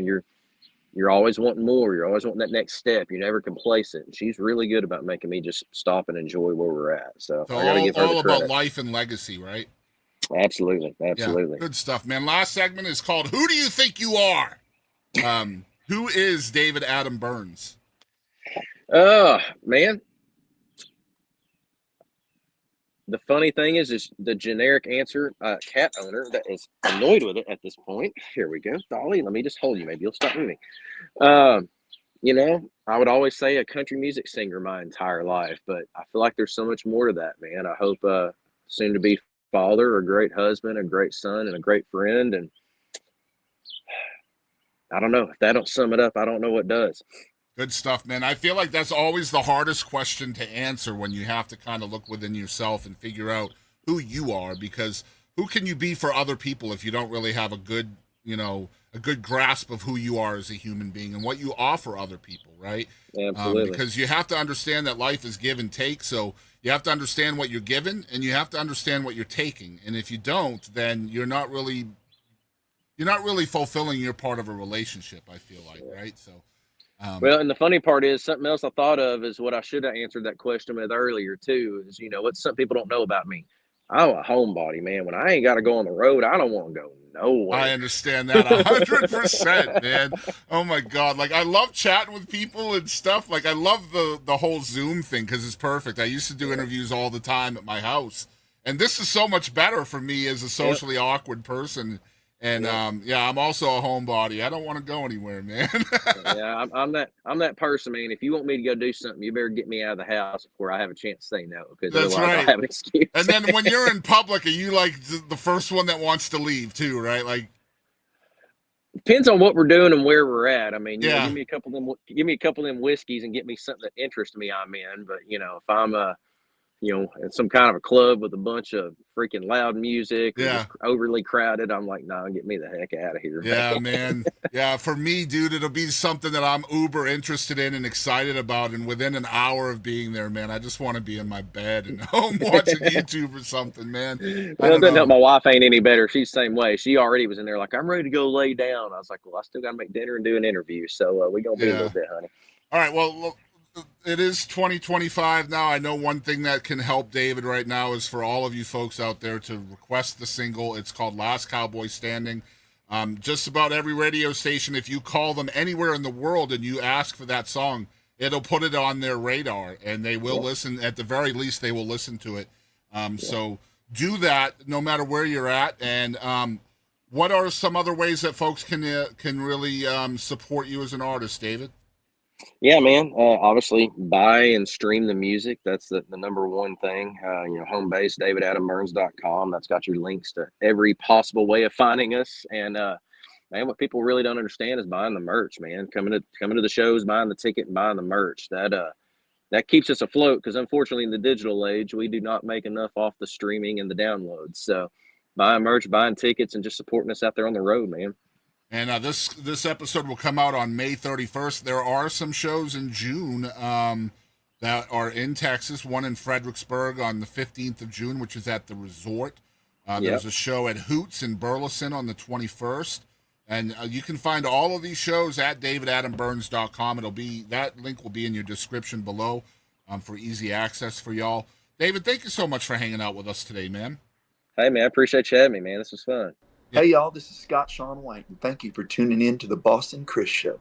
Speaker 3: you're always wanting more. You're always wanting that next step. You're never complacent. And she's really good about making me just stop and enjoy where we're at. So I gotta give her
Speaker 1: all
Speaker 3: the
Speaker 1: about
Speaker 3: credit.
Speaker 1: life and legacy, right?
Speaker 3: Absolutely. Absolutely.
Speaker 1: Yeah, good stuff, man. Last segment is called Who Do You Think You Are? Who is David Adam Byrnes?
Speaker 3: Man. The funny thing is the generic answer, cat owner that is annoyed with it at this point. Here we go. Dolly, let me just hold you. Maybe you'll stop moving. You know, I would always say a country music singer my entire life, but I feel like there's so much more to that, man. I hope soon to be father, a great husband, a great son, and a great friend. And I don't know. If that don't sum it up, I don't know what does.
Speaker 1: Good stuff, man. I feel like that's always the hardest question to answer when you have to kind of look within yourself and figure out who you are, because who can you be for other people if you don't really have a good, a good grasp of who you are as a human being and what you offer other people, right?
Speaker 3: Absolutely.
Speaker 1: Because you have to understand that life is give and take, so you have to understand what you're given and you have to understand what you're taking. And if you don't, then you're not really fulfilling your part of a relationship, I feel like, right? So
Speaker 3: well, and the funny part is something else I thought of is what I should have answered that question with earlier too, is, what some people don't know about me. I'm a homebody, man. When I ain't got to go on the road, I don't want to go nowhere.
Speaker 1: I understand that 100%, man. Oh my God. Like, I love chatting with people and stuff. Like, I love the whole Zoom thing because it's perfect. I used to do interviews all the time at my house. And this is so much better for me as a socially awkward person. And I'm also a homebody. I don't want to go anywhere, man.
Speaker 3: Yeah, I'm that person, man. If you want me to go do something, you better get me out of the house before I have a chance to say no, because
Speaker 1: That's
Speaker 3: otherwise
Speaker 1: right.
Speaker 3: I'll have an excuse.
Speaker 1: And then when you're in public, are you like the first one that wants to leave too, right? Like,
Speaker 3: depends on what we're doing and where we're at. I mean,
Speaker 1: Yeah.
Speaker 3: give me a couple of them whiskeys and get me something that interests me, I'm in. But if I'm at some kind of a club with a bunch of freaking loud music or just overly crowded, I'm like, nah, get me the heck out of here.
Speaker 1: Yeah, man. Yeah, for me, dude, it'll be something that I'm uber interested in and excited about. And within an hour of being there, man, I just want to be in my bed and home watching YouTube or something, man.
Speaker 3: Well, it doesn't help my wife ain't any better. She's the same way. She already was in there like, I'm ready to go lay down. I was like, well, I still got to make dinner and do an interview. So we're going to be a little bit, honey.
Speaker 1: All right, well, look, it is 2025 now. I know one thing that can help David right now is for all of you folks out there to request the single. It's called Last Cowboy Standing. Just about every radio station, if you call them anywhere in the world and you ask for that song, it'll put it on their radar, and they will listen. At the very least, they will listen to it. So do that no matter where you're at. And what are some other ways that folks can really support you as an artist, David?
Speaker 3: Yeah, man. Obviously, buy and stream the music. That's the number one thing. Home base, davidadamburns.com. That's got your links to every possible way of finding us. And man, what people really don't understand is buying the merch, man. Coming to the shows, buying the ticket, and buying the merch. That keeps us afloat because unfortunately, in the digital age, we do not make enough off the streaming and the downloads. So, buying merch, buying tickets, and just supporting us out there on the road, man.
Speaker 1: And this episode will come out on May 31st. There are some shows in June that are in Texas. One in Fredericksburg on the 15th of June, which is at the resort. There's a show at Hoots in Burleson on the 21st. And you can find all of these shows at davidadamburns.com. That link will be in your description below for easy access for y'all. David, thank you so much for hanging out with us today, man.
Speaker 3: Hey, man, I appreciate you having me, man. This was fun.
Speaker 5: Hey, y'all, this is Scott Sean White, and thank you for tuning in to the Boston Chris Show.